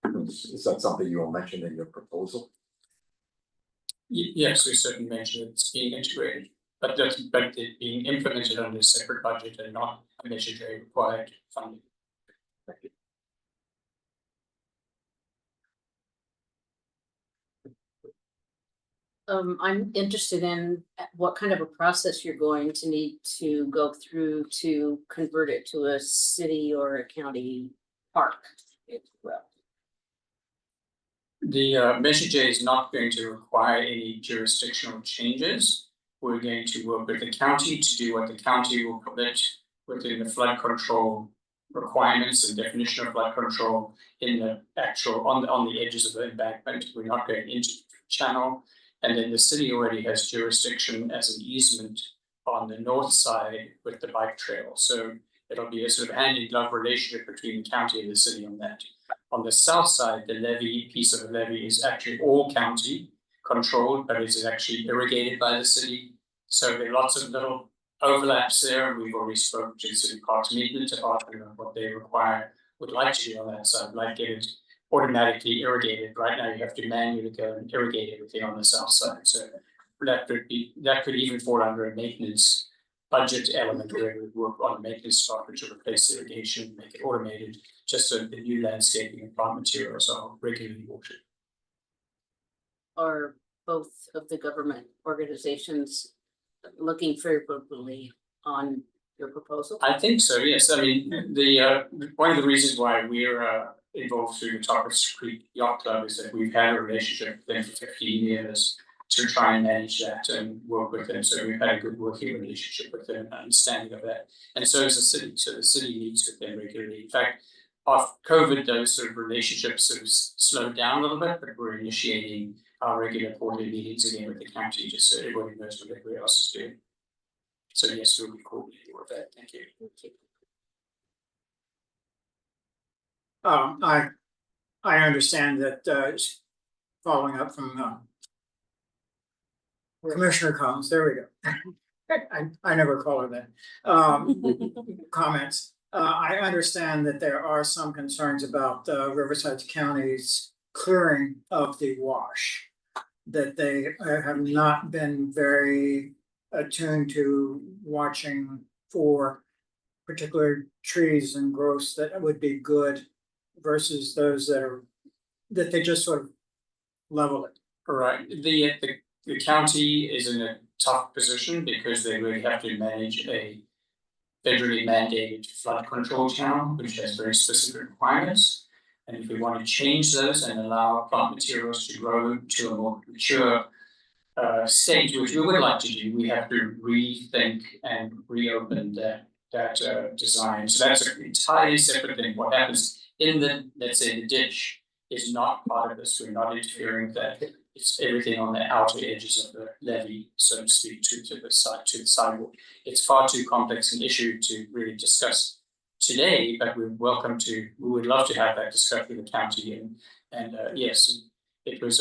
Is that something you will mention in your proposal? Yes, we certainly mentioned it's being integrated, but it being implemented under a separate budget and not a Measure J required funding. I'm interested in what kind of a process you're going to need to go through to convert it to a city or a county park. If you will. The Measure J is not going to require any jurisdictional changes. We're going to work with the county to do what the county will permit within the flood control requirements and definition of flood control in the actual, on the edges of the embankment. We're not going into the channel. And then the city already has jurisdiction as an easement on the north side with the bike trail. So it'll be a sort of hand in glove relationship between the county and the city on that. On the south side, the levee, piece of the levee is actually all county controlled, but it is actually irrigated by the city. So there are lots of little overlaps there. We've already spoken to City Parks Maintenance Department on what they require, would like to do on that side, like get it automatically irrigated. Right now, you have to manually go and irrigate everything on the south side. So that could even fall under a maintenance budget element where we work on a maintenance software to replace irrigation, make it automated, just so the new landscaping and plant materials are regularly watered. Are both of the government organizations looking favorably on your proposal? I think so, yes. I mean, one of the reasons why we're involved through the Toppers Creek Yacht Club is that we've had a relationship with them for 15 years to try and manage that and work with them. So we've had a good working relationship with them, understanding of that. And so is the city. So the city meets with them regularly. In fact, after COVID, those sort of relationships sort of slowed down a little bit, but we're initiating our regular quarterly meetings again with the county, just so everybody knows what everybody else is doing. So yes, we'll be coordinating with that. Thank you. I understand that, following up from, Commissioner Collins, there we go. I never call her that. Comments. I understand that there are some concerns about, Riverside County's clearing of the wash. That they have not been very attuned to watching for particular trees and growths that would be good versus those that they just sort of level it. Right. The county is in a tough position because they really have to manage a federally mandated flood control channel, which has very specific requirements. And if we want to change those and allow plant materials to grow to a more mature state, which we would like to do, we have to rethink and reopen that design. So that's an entirely separate thing. What happens in the, let's say, the ditch is not part of this. We're not interfering with that. It's everything on the outer edges of the levee, so to speak, to the sidewalk. It's far too complex an issue to really discuss today, but we would love to have that discussion with the county and yes, it was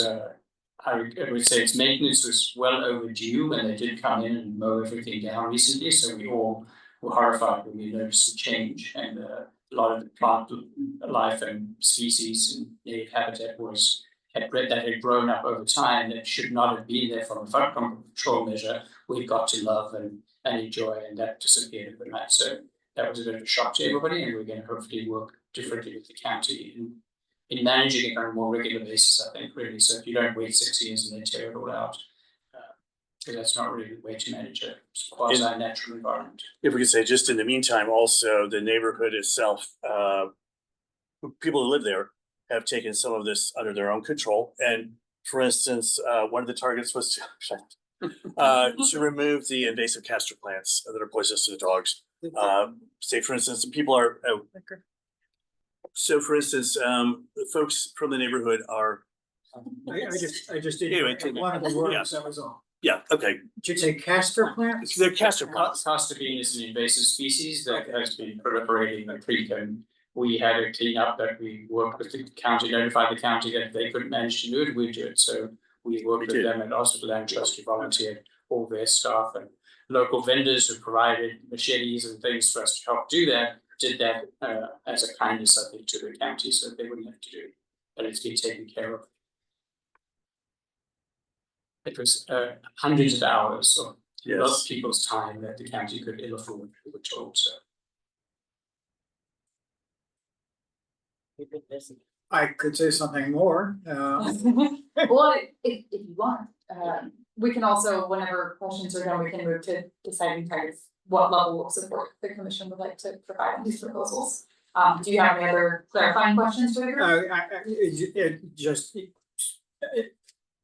I would say its maintenance was well overdue and they did come in and mow everything down recently, so we all were horrified when we noticed the change and a lot of the plant life and species and native habitat had grown up over time that should not have been there from a flood control measure. We've got to love and enjoy, and that disappeared overnight. So that was a bit of a shock to everybody, and we're going to hopefully work differently with the county in managing it on a more regular basis, I think, really. So if you don't wait 6 years and then tear it all out, because that's not really the way to manage a quasi-natural environment. If we could say, just in the meantime, also the neighborhood itself, people who live there have taken some of this under their own control. And for instance, one of the targets was to remove the invasive castor plants that are poisonous to the dogs. Say, for instance, people are. So, for instance, folks from the neighborhood are. I just did Anyway, one of the words, that was all. Yeah. Okay. Did you say castor plants? They're castor plants. Castor bean is an invasive species that has been proliferating in the creek, and we had a cleanup that we worked with the county, notified the county that if they couldn't manage to do it, we'd do it. So we worked with them and Oswald Land Trust, who volunteered all their staff and local vendors who provided machetes and things for us to help do that, did that as a kindness, I think, to the county so that they wouldn't have to do it. And it's been taken care of. It was hundreds of hours of lots of people's time that the county could ill afford, we were told, so. I could say something more, Well, if you want, we can also, whenever questions are done, we can move to deciding kind of what level of support the commission would like to provide on these proposals. Do you have any other clarifying questions for the group? it just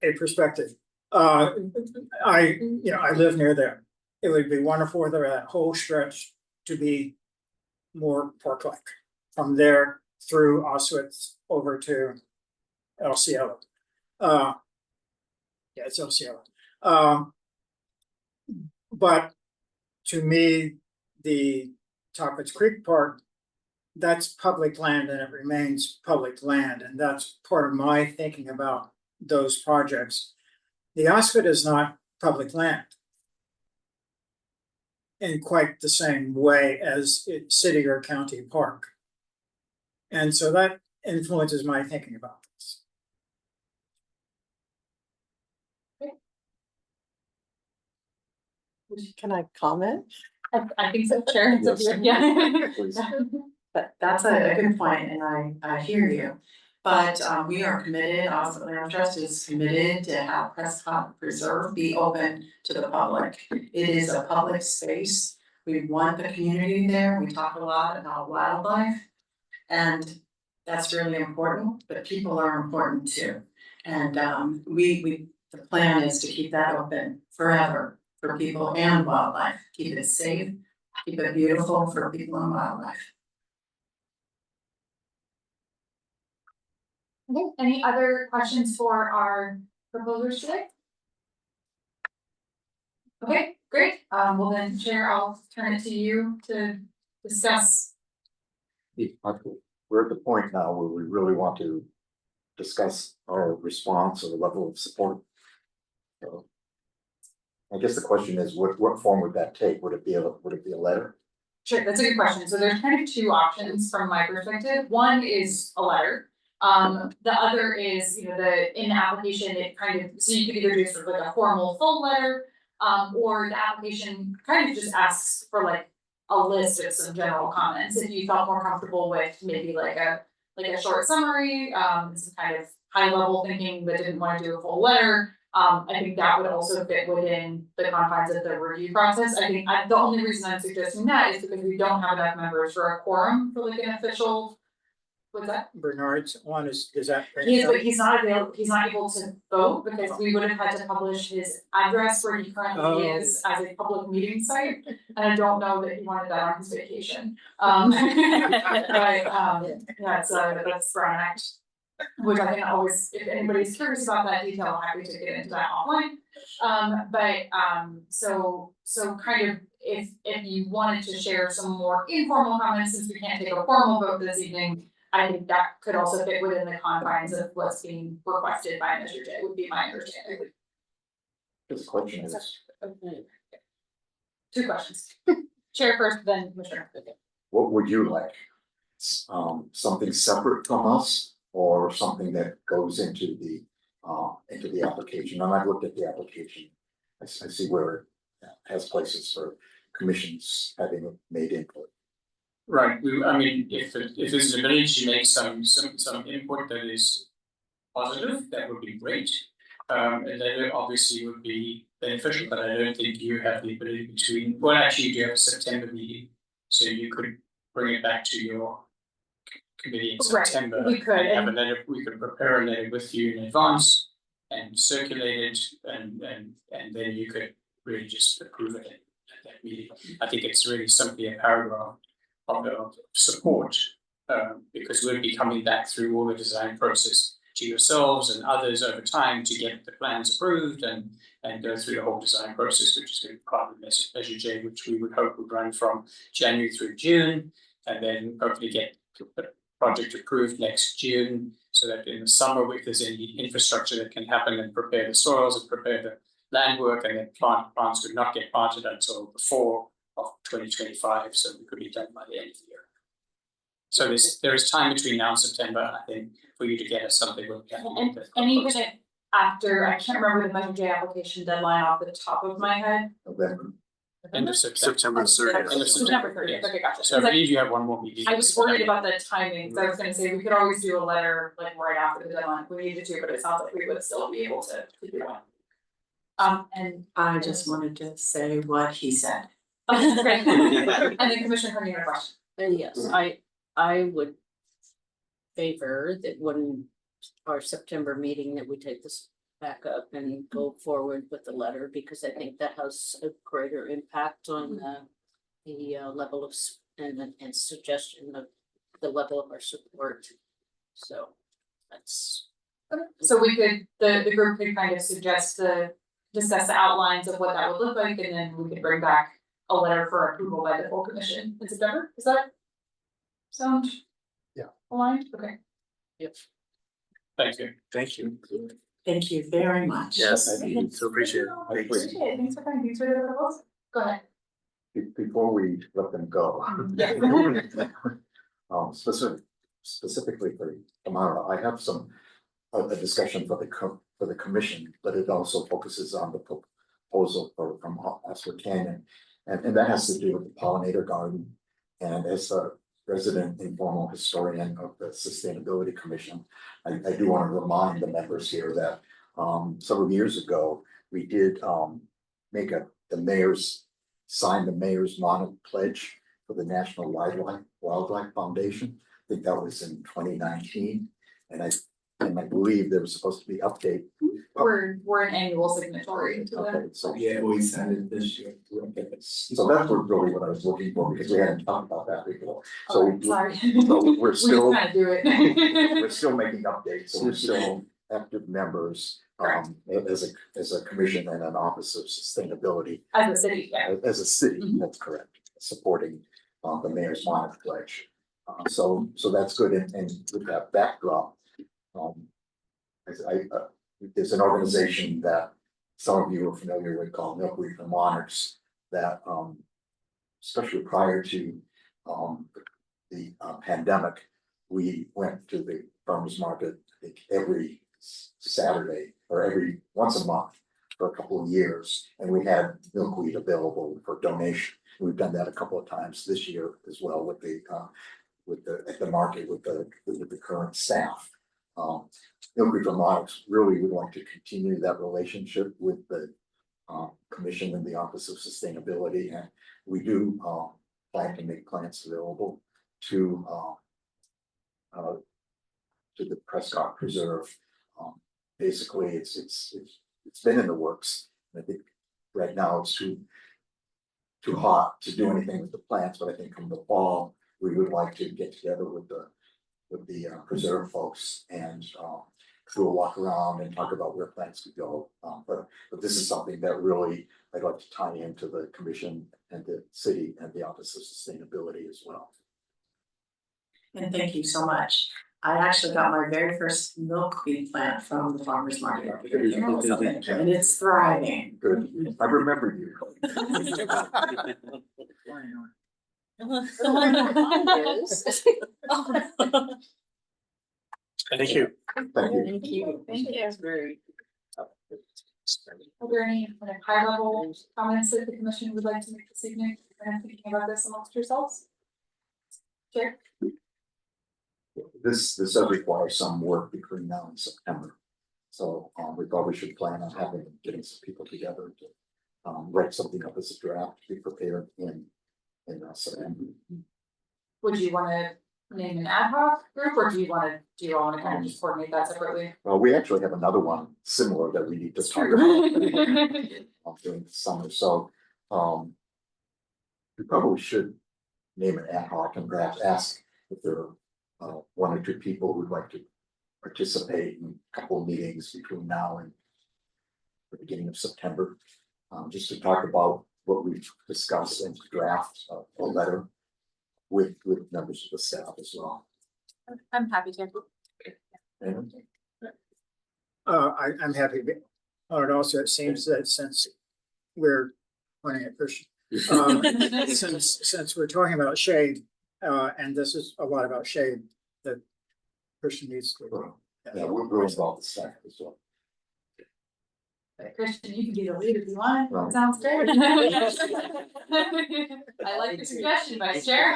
a perspective. I live near there. It would be wonderful for that whole stretch to be more park-like. From there through Auschwitz over to El Cielo. Yeah, it's El Cielo. But to me, the Toppers Creek Park, that's public land and it remains public land. And that's part of my thinking about those projects. The Auschwitz is not public land in quite the same way as it's city or county park. And so that influences my thinking about this. Can I comment? I think so, Chair. It's up to you. Yeah. Please. But that's a good point, and I hear you. But we are committed, Oswald Land Trust is committed to have Prescott Preserve be open to the public. It is a public space. We want the community there. We talk a lot about wildlife. And that's really important, but people are important too. And the plan is to keep that open forever for people and wildlife. Keep it safe, keep it beautiful for people and wildlife. Okay, any other questions for our proposers today? Okay, great. Well then, Chair, I'll turn it to you to discuss. We're at the point now where we really want to discuss our response or the level of support. So I guess the question is, what form would that take? Would it be a letter? Sure, that's a good question. So there's kind of two options from my perspective. One is a letter. The other is, in the application, it kind of, so you could either do sort of like a formal full letter, or the application kind of just asks for like a list of some general comments. If you felt more comfortable with maybe like a short summary, some kind of high level thinking, but didn't want to do a full letter. I think that would also fit within the confines of the review process. I think the only reason I'm suggesting that is because we don't have enough members for a quorum for like an official. What's that? Bernard's one is that? But he's not able to vote because we would have had to publish his address where he currently is as a public meeting site. And I don't know that he wanted that on his vacation. That's Brown Act, which I can always, if anybody's curious about that detail, I'm happy to get into that offline. So kind of if you wanted to share some more informal comments, since we can't take a formal vote this evening, I think that could also fit within the confines of what's being requested by Measure J, would be my understanding. This question is, Two questions. Chair first, then Commissioner. what would you like? Something separate from us or something that goes into the application? And I've looked at the application. I see where it has places for commissions having made input. Right, if there's an ability to make some input that is positive, that would be great. And that obviously would be beneficial, but I don't think you have the ability actually you do have a September meeting. So you could bring it back to your committee in September. Right, we could. And have a letter, we could prepare a letter with you in advance and circulate it and then you could really just approve it at that meeting. I think it's really simply a paragraph of support, because we'll be coming back through all the design process to yourselves and others over time to get the plans approved and go through the whole design process, which is going to be part of Measure J, which we would hope would run from January through June, and then hopefully get the project approved next June, so that in the summer, if there's any infrastructure that can happen and prepare the soils and prepare the land work, and then plants would not get planted until the fall of 2025, so it could be done by the end of the year. So there is time between now and September, I think, for you to get us something. And even if after, I can't remember the Measure J application deadline off the top of my head. November. End of September. September 30th. End of September 30th, okay, gotcha. So I 'Cause believe you have one more meeting. I was worried about the timing, so I was gonna say, we could always do a letter like right after the deadline if we needed to, but it sounds like we would still be able to do one. And. I just wanted to say what he said. Okay, great. And then Commissioner Carney had a question. And yes, I would favor that when our September meeting that we take this back up and go forward with the letter, because I think that has a greater impact on the level of and suggestion of the level of our support. So that's. So we could, the group could kind of suggest discuss the outlines of what that would look like, and then we could bring back a letter for approval by the full commission in September, is that sound? Yeah. Aligned, okay. Thank you. Thank you. Thank you very much. Yes, so appreciate it. I appreciate it, thanks for coming, thanks for the proposal. Go ahead. Before we let them go. Specifically for tomorrow, I have a discussion for the commission, but it also focuses on the proposal from Oswald Canyon. And that has to do with the pollinator garden. And as a resident informal historian of the Sustainability Commission, I do want to remind the members here that several years ago, we did make sign the mayor's monarch pledge for the National Wildlife Foundation. I think that was in 2019, and I believe there was supposed to be update. We're an annual signatory to that. Okay, so Yeah, we signed it this year. so that's really what I was looking for, because we hadn't talked about that before. So Okay, sorry. so we're still, We just kinda do it. we're still making updates, so we're still active members as a commission and an office of sustainability. As a city, yeah. As a city, Mhm. that's correct, supporting the mayor's monarch pledge. So that's good, and with that backdrop, there's an organization that some of you are familiar with called Milkweed for Monarchs that especially prior to the pandemic, we went to the farmers market, I think every Saturday or once a month for a couple of years, and we had milkweed available for donation. We've done that a couple of times this year as well with at the market with the current staff. Milkweed for Monarchs really would like to continue that relationship with the commission and the Office of Sustainability, and we do plan to make plants available to the Prescott Preserve. Basically, it's been in the works. I think right now it's too hot to do anything with the plants, but I think from the fall, we would like to get together with the preserve folks and do a walk around and talk about where plants could go. But this is something that really I'd like to tie into the commission and the city and the Office of Sustainability as well. And thank you so much. I actually got my very first milkweed plant from the farmer's market. And it's thriving. Good, I remember you. Thank you. Thank you. Thank you. Thank you. That's very. Are there any kind of high level comments that the commission would like to make this evening, and thinking about this amongst yourselves? Sure. This does require some work between now and September. So we probably should plan on getting some people together to write something up as a draft to be prepared in September. Would you wanna name an ad hoc group, or do you all wanna kind of just coordinate that separately? Well, we actually have another one similar that we need to It's talk true. about during the summer, so we probably should name an ad hoc and perhaps ask if there are one or two people who'd like to participate in a couple of meetings between now and the beginning of September, just to talk about what we've discussed and to draft a letter with members of the staff as well. I'm happy to. And I'm happy, and also it seems that since we're pointing at Christian. Since we're talking about shade, and this is a lot about shade, that Christian needs to. yeah, we're involved with staff as well. Christian, you can be the lead if you want, Right. sounds great. I like the suggestion, Vice Chair.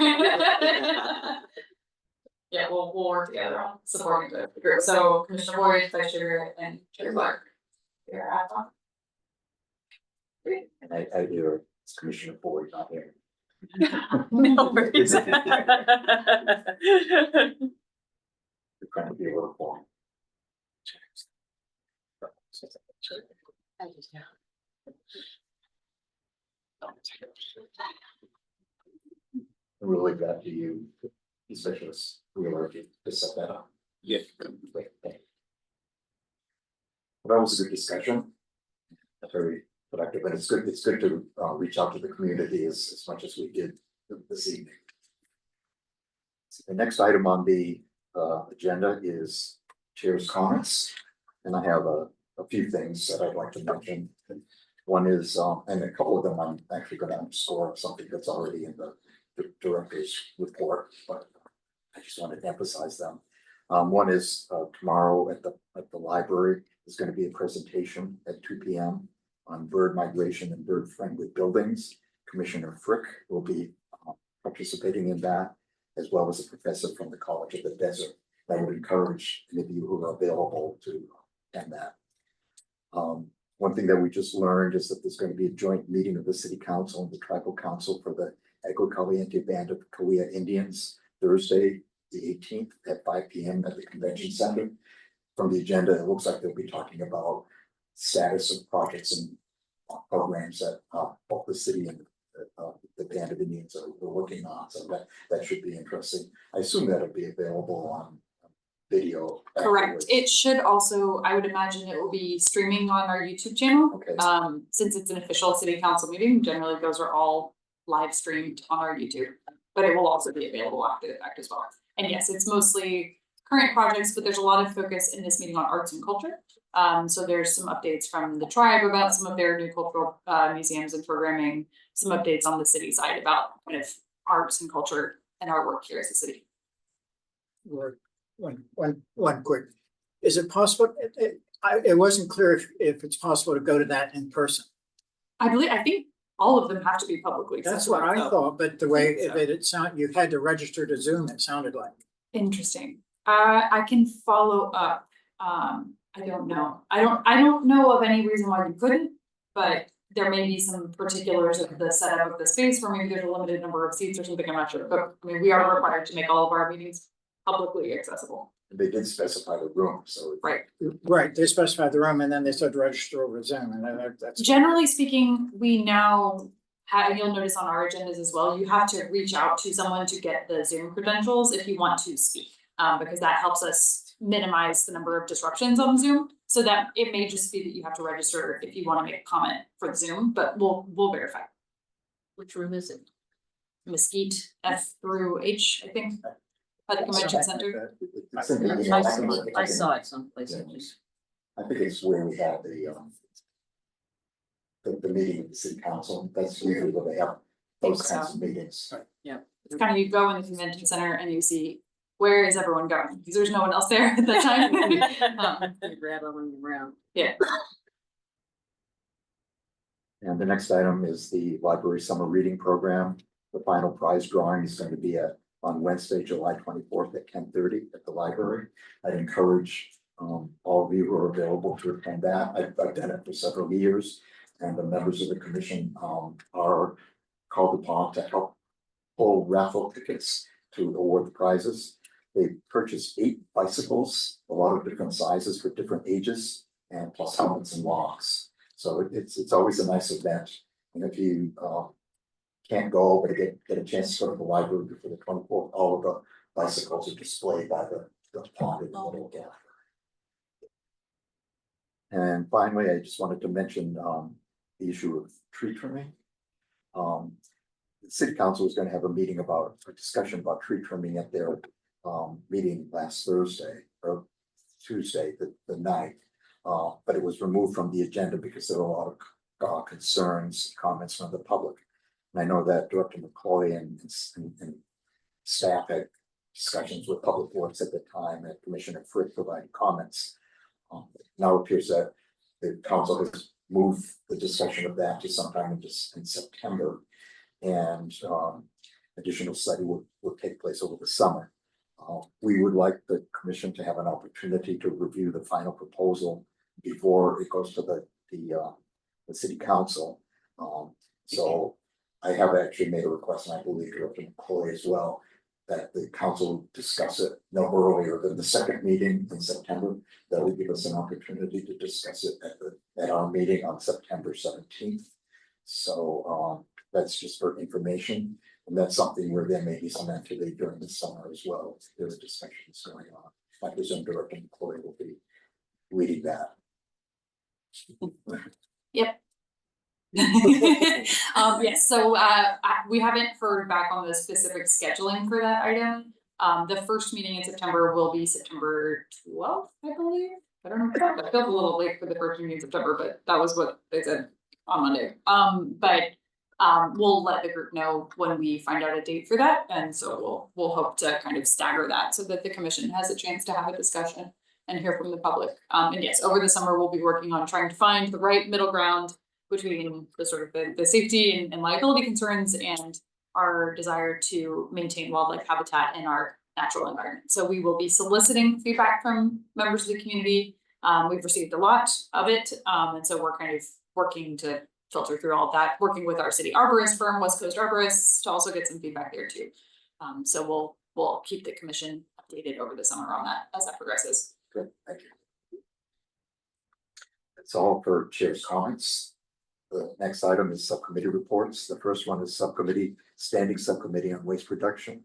Yeah, we'll work together on supporting the group, so Commissioner Boyd, Vice Chair, and Chair Clark. You're at one. And I hear it's Commissioner Boyd not here. No worries. We're trying to be a little more. Really glad to you, specialists, we were to set that up. Yeah. Well, that was a good discussion. Very productive, and it's good to reach out to the community as much as we did this evening. The next item on the agenda is chair's comments, and I have a few things that I'd like to mention. One is, and a couple of them I'm actually going to underscore something that's already in the director's report, but I just wanted to emphasize them. One is tomorrow at the library is going to be a presentation at 2 p.m. on bird migration and bird friendly buildings. Commissioner Frick will be participating in that, as well as a professor from the College of the Desert. I would encourage any of you who are available to attend that. One thing that we just learned is that there's going to be a joint meeting of the City Council and the Tribal Council for the Agua Caliente Band of Cahuilla Indians, Thursday, the 18th at 5 p.m. at the Convention Center. From the agenda, it looks like they'll be talking about status of projects and programs that both the city and the Band of Indians are working on. So that should be interesting. I assume that'll be available on video. Correct, afterwards. it should also, I would imagine it will be streaming on our YouTube channel. Okay. Since it's an official city council meeting, generally those are all live streamed on our YouTube. But it will also be available after the fact as well. And yes, it's mostly current projects, but there's a lot of focus in this meeting on arts and culture. So there's some updates from the tribe about some of their new cultural museums and programming, some updates on the city side about kind of arts and culture and our work here as a city. One quick, is it possible, it wasn't clear if it's possible to go to that in person. I think all of them have to be publicly That's accessible. what I thought, but the way think so. it sounded, you had to register to Zoom, it sounded like. Interesting. I can follow up. I don't know. I don't know of any reason why you couldn't, but there may be some particulars of the setup of the space where maybe there's a limited number of seats or something, I'm not sure, but I mean, we are required to make all of our meetings publicly accessible. They did specify the room, so. Right. Right, they specified the room and then they said register over Zoom and that's. Generally speaking, we now have, you'll notice on our agendas as well, you have to reach out to someone to get the Zoom credentials if you want to speak. Because that helps us minimize the number of disruptions on Zoom. So that it may just be that you have to register if you want to make a comment for the Zoom, but we'll verify. Which room is it? Mesquite F through H, I think, at the convention center. It's in the- I saw it someplace. Yeah. I think it's where we have the meeting with the city council, that's usually where they have those Think kinds of meetings. It's kind of, you go in the convention center and you see, where is everyone going? Because there's no one else there at that time. Rattling around. Yeah. And the next item is the library summer reading program. The final prize drawing is going to be on Wednesday, July 24th at 10:30 at the library. I'd encourage all of you who are available to attend that. I've done it for several years, and the members of the commission are called upon to help pull raffle tickets to award the prizes. They purchased 8 bicycles, a lot of different sizes for different ages, and plus helmets and locks. So it's always a nice event, and if you can't go, but get a chance to go to the library before the 24th, all of the bicycles are displayed by the pond in the middle of the gallery. And finally, I just wanted to mention the issue of tree trimming. the city council was gonna have a meeting about, a discussion about tree trimming at their meeting last Thursday or Tuesday, the night. But it was removed from the agenda because there were a lot of concerns, comments from the public. And I know that Director McCoy and staff had discussions with public works at the time, and Commissioner Frick provided comments. Now it appears that the council has moved the discussion of that to sometime in September. And additional study will take place over the summer. We would like the commission to have an opportunity to review the final proposal before it goes to the city council. So I have actually made a request, and I believe Director McCoy as well, that the council discuss it no earlier than the second meeting in September. That will give us an opportunity to discuss it at our meeting on September 17th. So that's just for information, and that's something where there may be some activity during the summer as well. There are discussions going on. I presume Director McCoy will be leading that. Yep. Yes, so we haven't heard back on the specific scheduling for that item. The first meeting in September will be September 12th, I believe. I don't know, I felt a little late for the first meeting in September, but that was what they said on Monday. We'll let the group know when we find out a date for that, and so we'll hope to kind of stagger that so that the commission has a chance to have a discussion and hear from the public. And yes, over the summer, we'll be working on trying to find the right middle ground between the sort of the safety and liability concerns and our desire to maintain wildlife habitat in our natural environment. So we will be soliciting feedback from members of the community. We've received a lot of it, and so we're kind of working to filter through all of that, working with our city arborist firm, West Coast Arborists, to also get some feedback there too. So we'll keep the commission updated over the summer on that as that progresses. Good, thank you. That's all for chair's comments. The next item is subcommittee reports. The first one is standing subcommittee on waste reduction.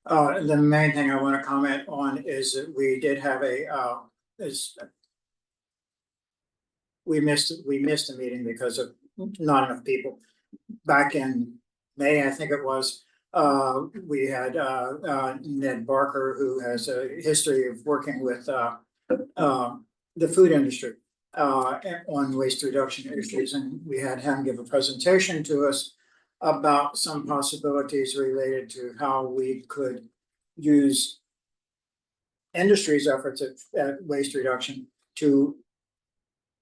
The main thing I want to comment on is that we did have we missed a meeting because of not enough people. Back in May, I think it was, we had Ned Barker, who has a history of working with the food industry on waste reduction issues, and we had him give a presentation to us about some possibilities related to how we could use industry's efforts at waste reduction to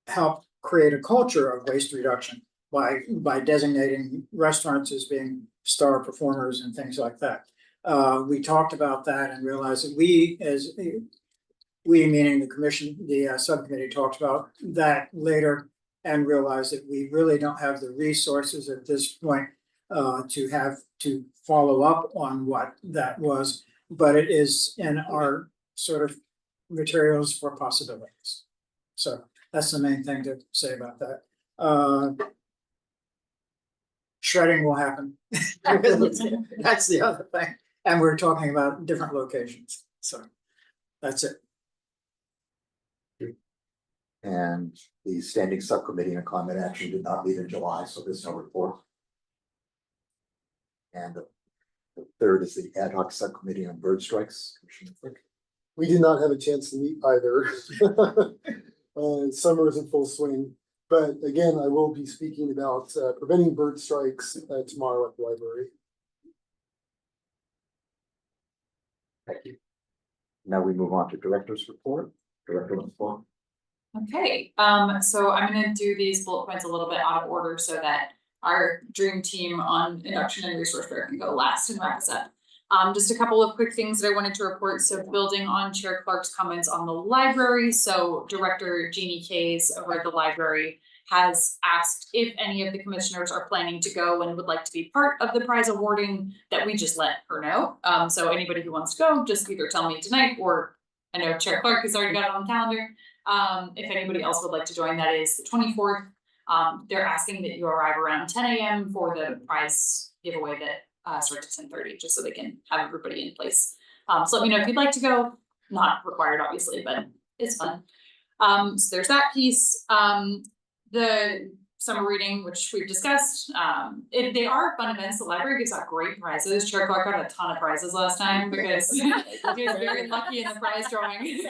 help create a culture of waste reduction by designating restaurants as being star performers and things like that. We talked about that and realized that we meaning the commission, the subcommittee, talked about that later and realized that we really don't have the resources at this point to follow up on what that was, but it is in our sort of materials for possibilities. So that's the main thing to say about that. Shredding will happen. That's the other thing. And we're talking about different locations. So that's it. And the standing subcommittee on climate action did not meet in July, so there's no report. And the third is the ad hoc subcommittee on bird strikes. Commissioner Frick. We did not have a chance to meet either. Summer is in full swing, but again, I will be speaking about preventing bird strikes tomorrow at the library. Thank you. Now we move on to director's report. Director Laforte. Okay, so I'm gonna do these bullet points a little bit out of order so that our dream team on induction and resource fair can go last and wrap us up. Just a couple of quick things that I wanted to report. So building on Chair Clark's comments on the library. So Director Jeannie Kays over at the library has asked if any of the commissioners are planning to go and would like to be part of the prize awarding, that we just let her know. So anybody who wants to go, just either tell me tonight, or I know Chair Clark has already got it on the calendar. If anybody else would like to join, that is the 24th. They're asking that you arrive around 10 a.m. for the prize giveaway that starts at 10:30, just so they can have everybody in place. So let me know if you'd like to go. Not required, obviously, but it's fun. So there's that piece. The summer reading, which we've discussed. They are fun events. The library gives out great prizes. Chair Clark got a ton of prizes last time because he was very lucky in the prize drawing.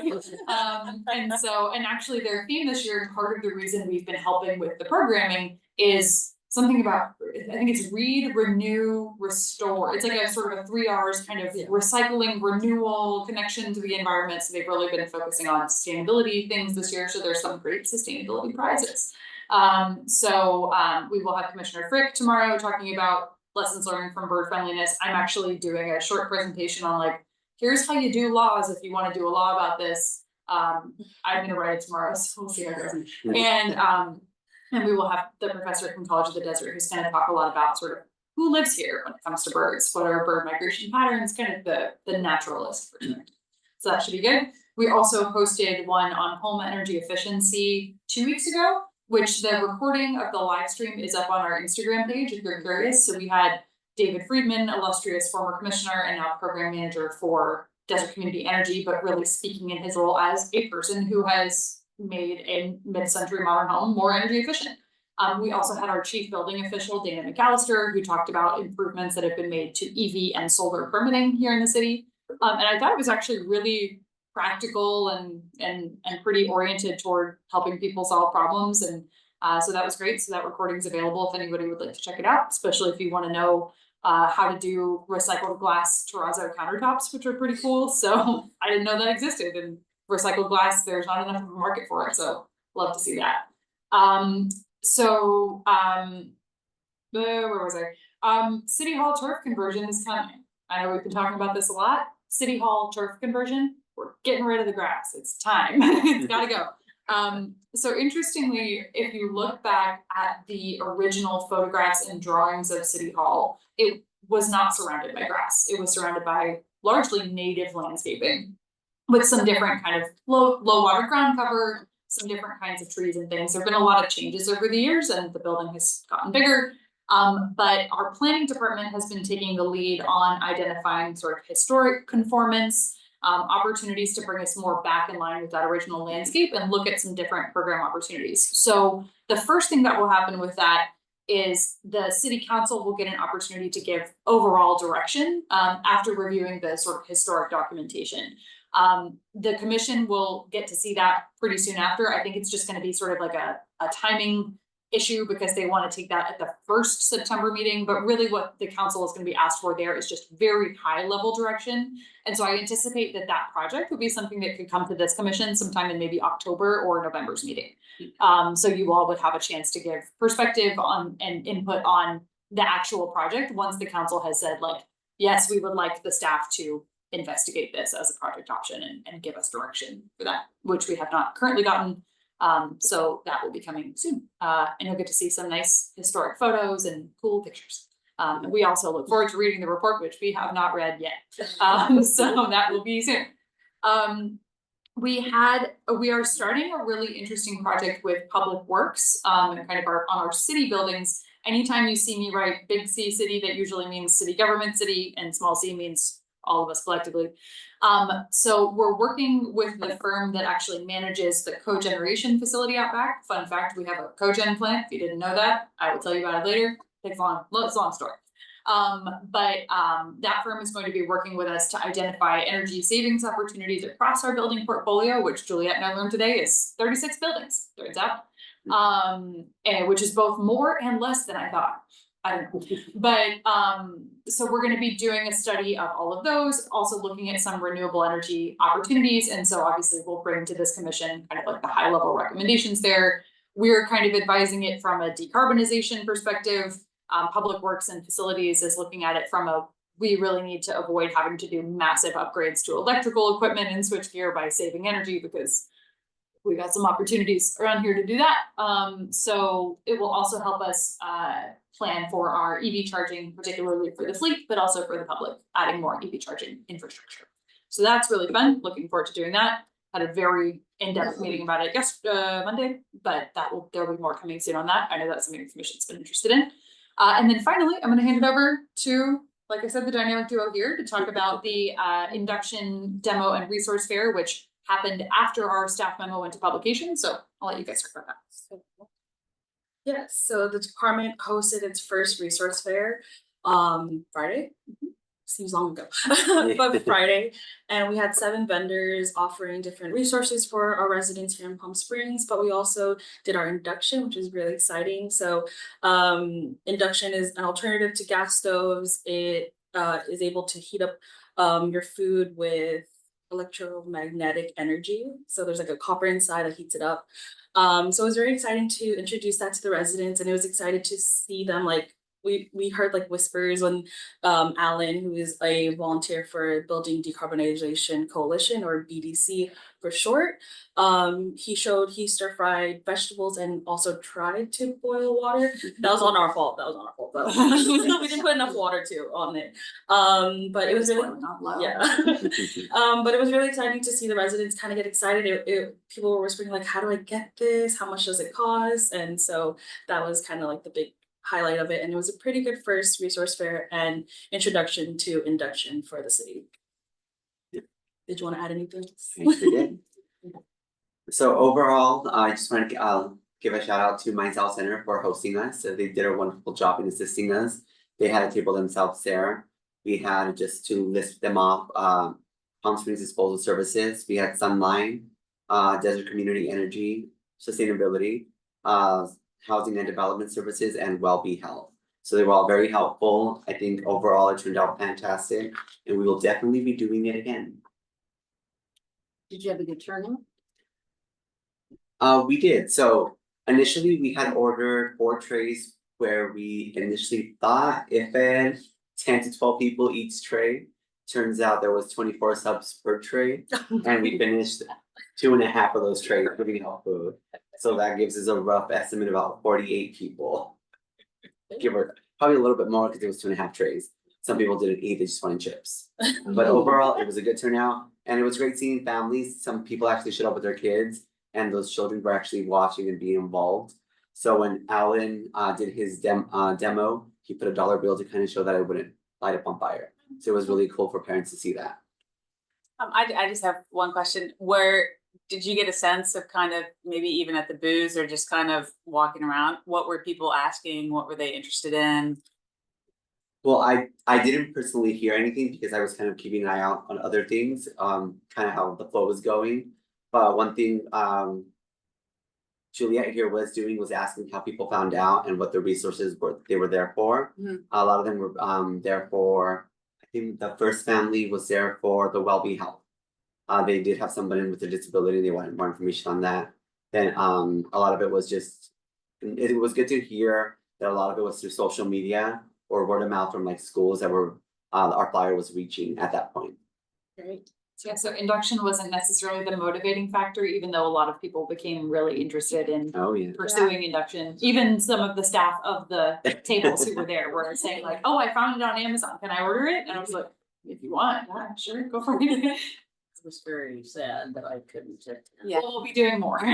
And actually their theme this year, and part of the reason we've been helping with the programming is something about, I think it's read, renew, restore. It's like a sort of a 3 Rs kind of recycling, renewal, connection to the environment. So they've really been focusing on sustainability things this year. So there's some great sustainability prizes. We will have Commissioner Frick tomorrow talking about lessons learned from bird friendliness. I'm actually doing a short presentation on like, here's how you do laws if you want to do a law about this. I'm gonna write it tomorrow, so we'll see how it goes. And we will have the professor from College of the Desert who's gonna talk a lot about sort of who lives here when it comes to birds, what are bird migration patterns, kind of the naturalist perspective. So that should be good. We also posted one on home energy efficiency 2 weeks ago, which the recording of the live stream is up on our Instagram page if you're curious. So we had David Friedman, illustrious former commissioner and now program manager for Desert Community Energy, but really speaking in his role as a person who has made a mid-century modern home more energy efficient. We also had our chief building official, Dana McAllister, who talked about improvements that have been made to EV and solar permitting here in the city. And I thought it was actually really practical and pretty oriented toward helping people solve problems. And so that was great. So that recording is available if anybody would like to check it out, especially if you want to know how to do recycled glass terrazzo countertops, which are pretty cool. So I didn't know that existed, and recycled glass, there's not enough of a market for it. So love to see that. Where was I? City Hall turf conversion is coming. I know we've been talking about this a lot. City Hall turf conversion. We're getting rid of the grass. It's time. It's gotta go. So interestingly, if you look back at the original photographs and drawings of City Hall, it was not surrounded by grass. It was surrounded by largely native landscaping with some different kind of low water ground cover, some different kinds of trees and things. There've been a lot of changes over the years and the building has gotten bigger. But our planning department has been taking the lead on identifying sort of historic conformance, opportunities to bring us more back in line with that original landscape and look at some different program opportunities. So the first thing that will happen with that is the city council will get an opportunity to give overall direction after reviewing the sort of historic documentation. The commission will get to see that pretty soon after. I think it's just going to be sort of like a timing issue because they want to take that at the first September meeting, but really what the council is going to be asked for there is just very high level direction. And so I anticipate that that project would be something that could come to this commission sometime in maybe October or November's meeting. So you all would have a chance to give perspective on and input on the actual project once the council has said like, yes, we would like the staff to investigate this as a project option and give us direction for that, which we have not currently gotten. So that will be coming soon. And you'll get to see some nice historic photos and cool pictures. And we also look forward to reading the report, which we have not read yet. So that will be soon. We are starting a really interesting project with Public Works, and kind of on our city buildings. Anytime you see me write big C city, that usually means city government city, and small c means all of us collectively. So we're working with the firm that actually manages the cogeneration facility out back. Fun fact, we have a cogen plant. If you didn't know that, I will tell you about it later. It's a long story. That firm is going to be working with us to identify energy savings opportunities across our building portfolio, which Juliet and I learned today is 36 buildings, turns out. And which is both more and less than I thought. I don't know. But so we're going to be doing a study of all of those, also looking at some renewable energy opportunities. And so obviously we'll bring to this commission kind of like the high level recommendations there. We're kind of advising it from a decarbonization perspective. Public Works and Facilities is looking at it from we really need to avoid having to do massive upgrades to electrical equipment and switchgear by saving energy because we got some opportunities around here to do that. So it will also help us plan for our EV charging, particularly for the fleet, but also for the public, adding more EV charging infrastructure. So that's really fun. Looking forward to doing that. Had a very in-depth meeting about it Monday, but there'll be more coming soon on that. I know that's something the commission's been interested in. And then finally, I'm going to hand it over to, like I said, the dynamic duo here to talk about the induction demo and resource fair, which happened after our staff memo went to publication. So I'll let you guys talk about that. Yes, so the department hosted its first resource fair, Friday. Seems long ago, but Friday, and we had 7 vendors offering different resources for our residents here in Palm Springs, but we also did our induction, which is really exciting. So, induction is an alternative to gas stoves. It is able to heat up your food with electromagnetic energy. So there's like a copper inside that heats it up. So it was very exciting to introduce that to the residents, and it was excited to see them like we heard like whispers when Alan, who is a volunteer for Building Decarbonization Coalition, or BDC for short, he stir-fried vegetables and also tried to boil water. That was on our fault. Though. We didn't put enough water too on it. But it was really but it was really exciting to see the residents kind of get excited. People were whispering like, how do I get this? How much does it cost? And so that was kind of like the big highlight of it, and it was a pretty good first resource fair and introduction to induction for the city. Did you want to add anything? I sure did. So overall, I just want to give a shout out to Mines Health Center for hosting us. So they did a wonderful job in assisting us. They had a table themselves there. We had, just to list them off, Palm Springs Disposal Services. We had Sunline, Desert Community Energy, Sustainability, Housing and Development Services, and Wellbe Health. So they were all very helpful. I think overall it turned out fantastic, and we will definitely be doing it again. Did you have a good turnout? We did. So initially we had ordered 4 trays where we initially thought it fed 10 to 12 people each tray. Turns out there was 24 subs per tray, and we finished 2.5 of those trays giving out food. So that gives us a rough estimate of about 48 people. Give or probably a little bit more because it was 2.5 trays. Some people didn't eat, they just wanted chips. But overall, it was a good turnout, and it was great seeing families. Some people actually showed up with their kids, and those children were actually watching and being involved. So when Alan did his demo, he put a dollar bill to kind of show that it wouldn't light up on fire. So it was really cool for parents to see that. I just have one question. Did you get a sense of kind of maybe even at the booths or just kind of walking around, what were people asking? What were they interested in? Well, I didn't personally hear anything because I was kind of keeping an eye out on other things, kind of how the flow was going. But one thing Juliet here was doing was asking how people found out and what the resources they were there for. A lot of them were there for, I think the first family was there for the Wellbe Health. They did have somebody with a disability, they wanted more information on that. Then a lot of it was just, it was good to hear that a lot of it was through social media or word of mouth from like schools that were our flyer was reaching at that point. Great. Yeah, so induction wasn't necessarily the motivating factor, even though a lot of people became really interested in pursuing induction. Even some of the staff of the tables who were there were saying like, oh, I found it on Amazon, can I order it? And I was like, if you want, yeah, sure, go for it. It was very sad that I couldn't. Yeah, we'll be doing more. Oh,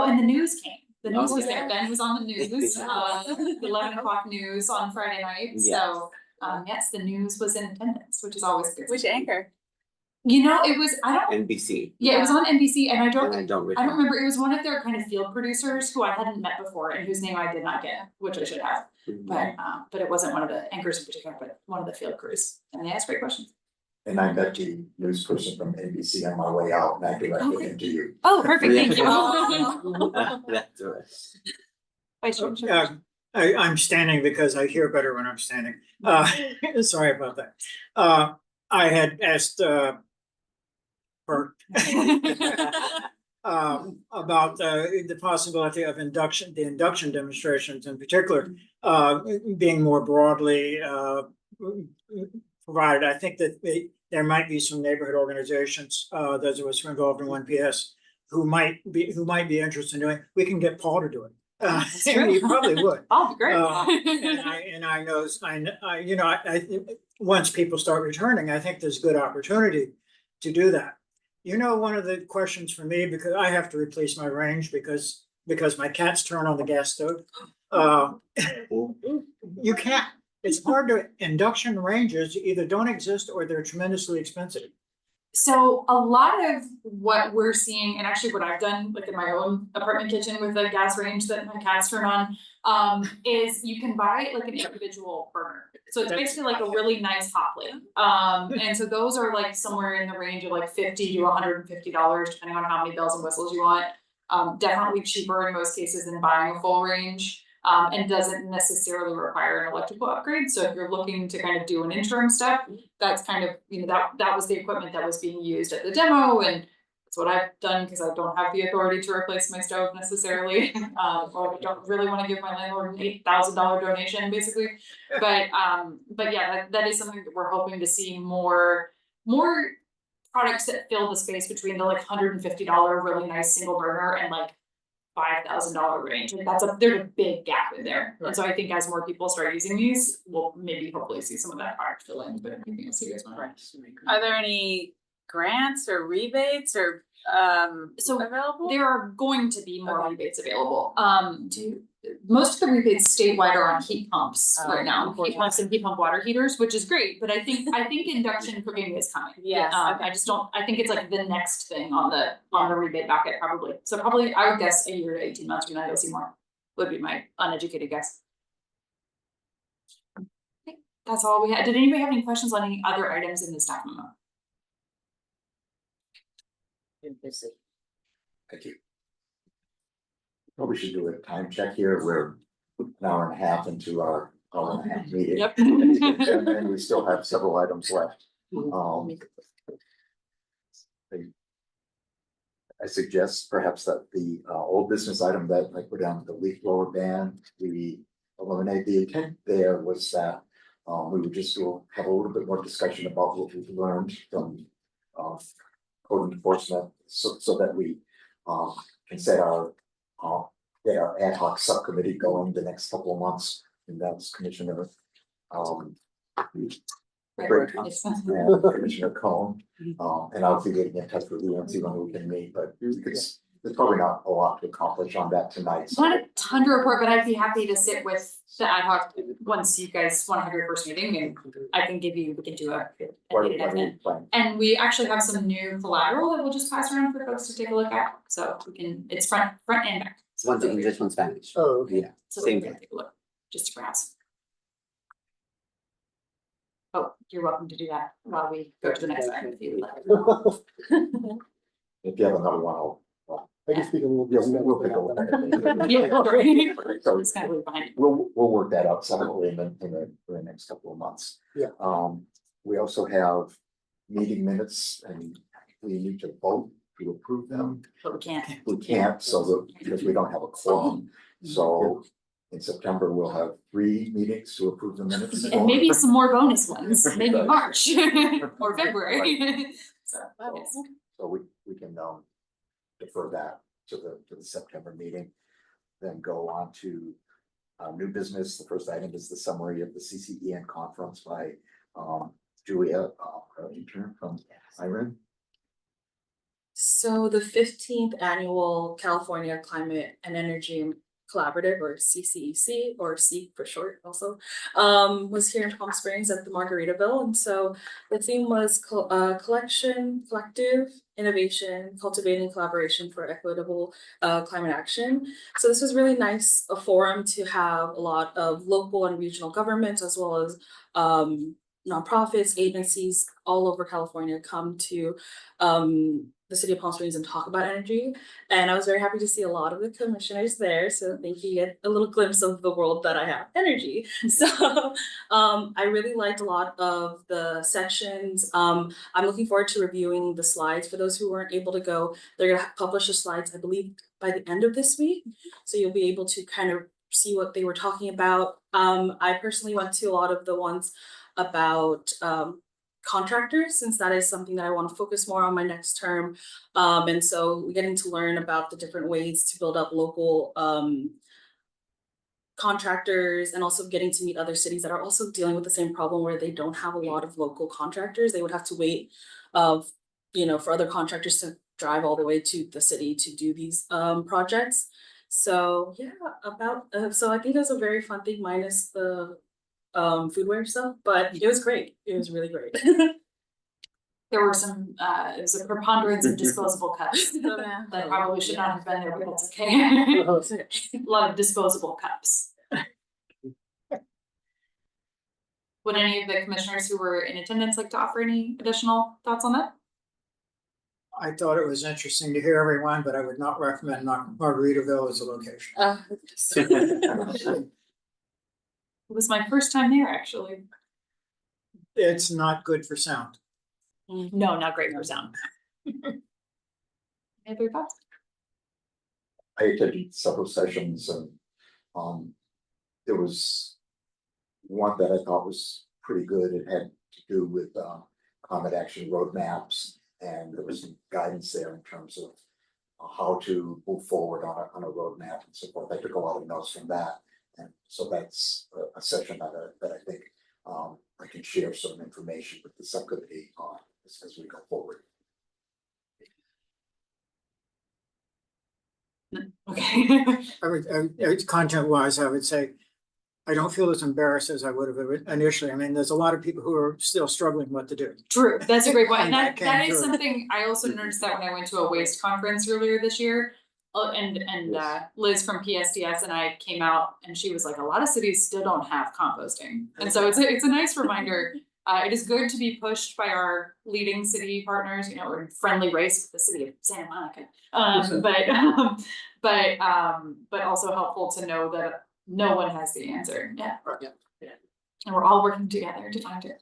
and the news came. The news was there. Ben was on the news, the 11 o'clock news on Friday night. So, yes, the news was in attendance, which is always good. Which anchor? You know, it was, NBC. Yeah, it was on NBC, and I don't remember. remember. It was one of their kind of field producers who I hadn't met before and whose name I did not get, which I should have. But it wasn't one of the anchors in particular, but one of the field crews, and they asked great questions. And I met the news person from ABC on my way out, and I directed him to you. Oh, perfect, thank you. That's Wait, I'm standing because I hear better when I'm standing. Sorry about that. I had asked Bert about the possibility of the induction demonstrations in particular, being more broadly provided. I think that there might be some neighborhood organizations, those of us who are involved in 1PS, who might be interested in doing. We can get Paul to do it. You probably would. Oh, great. And I know, once people start returning, I think there's good opportunity to do that. You know, one of the questions for me, because I have to replace my range because my cats turn on the gas stove. You can't. It's hard to, induction ranges either don't exist or they're tremendously expensive. So a lot of what we're seeing, and actually what I've done, like in my own apartment kitchen with a gas range that my cats turn on, is you can buy like an individual burner. So it's basically like a really nice hot plate. And so those are like somewhere in the range of like $50 to $150, depending on how many bells and whistles you want. Definitely cheaper in most cases than buying a full range. And doesn't necessarily require an electrical upgrade. So if you're looking to kind of do an interim step, that's kind of, that was the equipment that was being used at the demo, and that's what I've done because I don't have the authority to replace my stove necessarily. Or I don't really want to give my landlord an $8,000 donation, basically. But yeah, that is something that we're hoping to see more products that fill the space between the like $150 really nice single burner and like $5,000 range. Like there's a big gap in there. And so I think as more people start using these, we'll maybe hopefully see some of that product fill in, but anything else you guys want to? Are there any grants or rebates or So available? there are going to be more rebates available. Most of the rebates statewide are on heat pumps right now, heat pumps and heat pump water heaters, which is great, but I think induction cooking is coming. Yes, I think it's like the next thing on the rebate bucket probably. So probably I would guess a year to 18 months from now you'll see more, would be my uneducated guess. I think that's all we had. Did anybody have any questions on any other items in the staff memo? Been busy. Thank you. Probably should do a time check here. We're an hour and a half into our hour and a half meeting. Yep. And we still have several items left. I suggest perhaps that the old business item that I put down, the leaf blower ban, we eliminate. The intent there was that we would just have a little bit more discussion about what we've learned from code enforcement, so that we can set our get our ad hoc subcommittee going the next couple of months, and that's Commissioner Brick and Commissioner Cohn. And I'll be getting in touch with you and see when we can meet, but because there's probably not a lot to accomplish on that tonight. Not a ton to report, but I'd be happy to sit with the ad hoc once you guys want to have your first meeting, and I can we can do a and we actually have some new collateral that we'll just pass around for folks to take a look at. So it's front and back. It's one's in English, one's Spanish. Oh, okay. Yeah, So same we can thing. take a look, just to browse. Oh, you're welcome to do that while we go to the next item if you would like. If you have another one, I can speak a little yeah, bit. we'll take a look at it. Yeah, great. So It's kind of leave behind. we'll work that out separately in the next couple of months. Yeah. We also have meeting minutes, and we need to vote to approve them. But we can't. We can't, because we don't have a quorum. So in September, we'll have 3 meetings to approve the minutes. And maybe some more bonus ones, maybe March or February. So, yes. So we can defer that to the September meeting. Then go on to new business. The first item is the summary of the CCEN conference by Julia, our intern from Iron. So the 15th annual California Climate and Energy Collaborative, or CCEC, or SEEK for short also, was here in Palm Springs at the Margaritaville. And so the theme was collective innovation, cultivating collaboration for equitable climate action. So this was really nice, a forum to have a lot of local and regional governments, as well as nonprofits, agencies all over California come to the city of Palm Springs and talk about energy. And I was very happy to see a lot of the commissioners there. So thank you, get a little glimpse of the world that I have, energy. So I really liked a lot of the sections. I'm looking forward to reviewing the slides. For those who weren't able to go, they're gonna publish the slides, I believe, by the end of this week. So you'll be able to kind of see what they were talking about. I personally went to a lot of the ones about contractors, since that is something that I want to focus more on my next term. And so we're getting to learn about the different ways to build up local contractors, and also getting to meet other cities that are also dealing with the same problem where they don't have a lot of local contractors. They would have to wait for other contractors to drive all the way to the city to do these projects. So yeah, so I think it was a very fun thing, minus the foodware stuff, but it was great. It was really great. There were some, it was a preponderance of disposable cups. That probably should not have been there, but that's okay. A lot of disposable cups. Would any of the commissioners who were in attendance like to offer any additional thoughts on that? I thought it was interesting to hear everyone, but I would not recommend Margaritaville as a location. It was my first time there, actually. It's not good for sound. No, not great for sound. Any other thoughts? I attended several sessions and, there was one that I thought was pretty good. It had to do with, climate action roadmaps. And there was some guidance there in terms of how to move forward on a roadmap and so forth. I took a lot of notes from that. And so that's a session that I think, I can share some information with the subcommittee on as we go forward. Okay. Content wise, I would say, I don't feel as embarrassed as I would have initially. I mean, there's a lot of people who are still struggling what to do. True, that's a great point, and And that came is through. something I also noticed that when I went to a waste conference earlier this year. Liz from PSDS and I came out and she was like, a lot of cities still don't have composting. And so it's a nice reminder. It is good to be pushed by our leading city partners, you know, we're in friendly race with the city of Santa Monica. But also helpful to know that no one has the answer, yeah. And we're all working together to find it.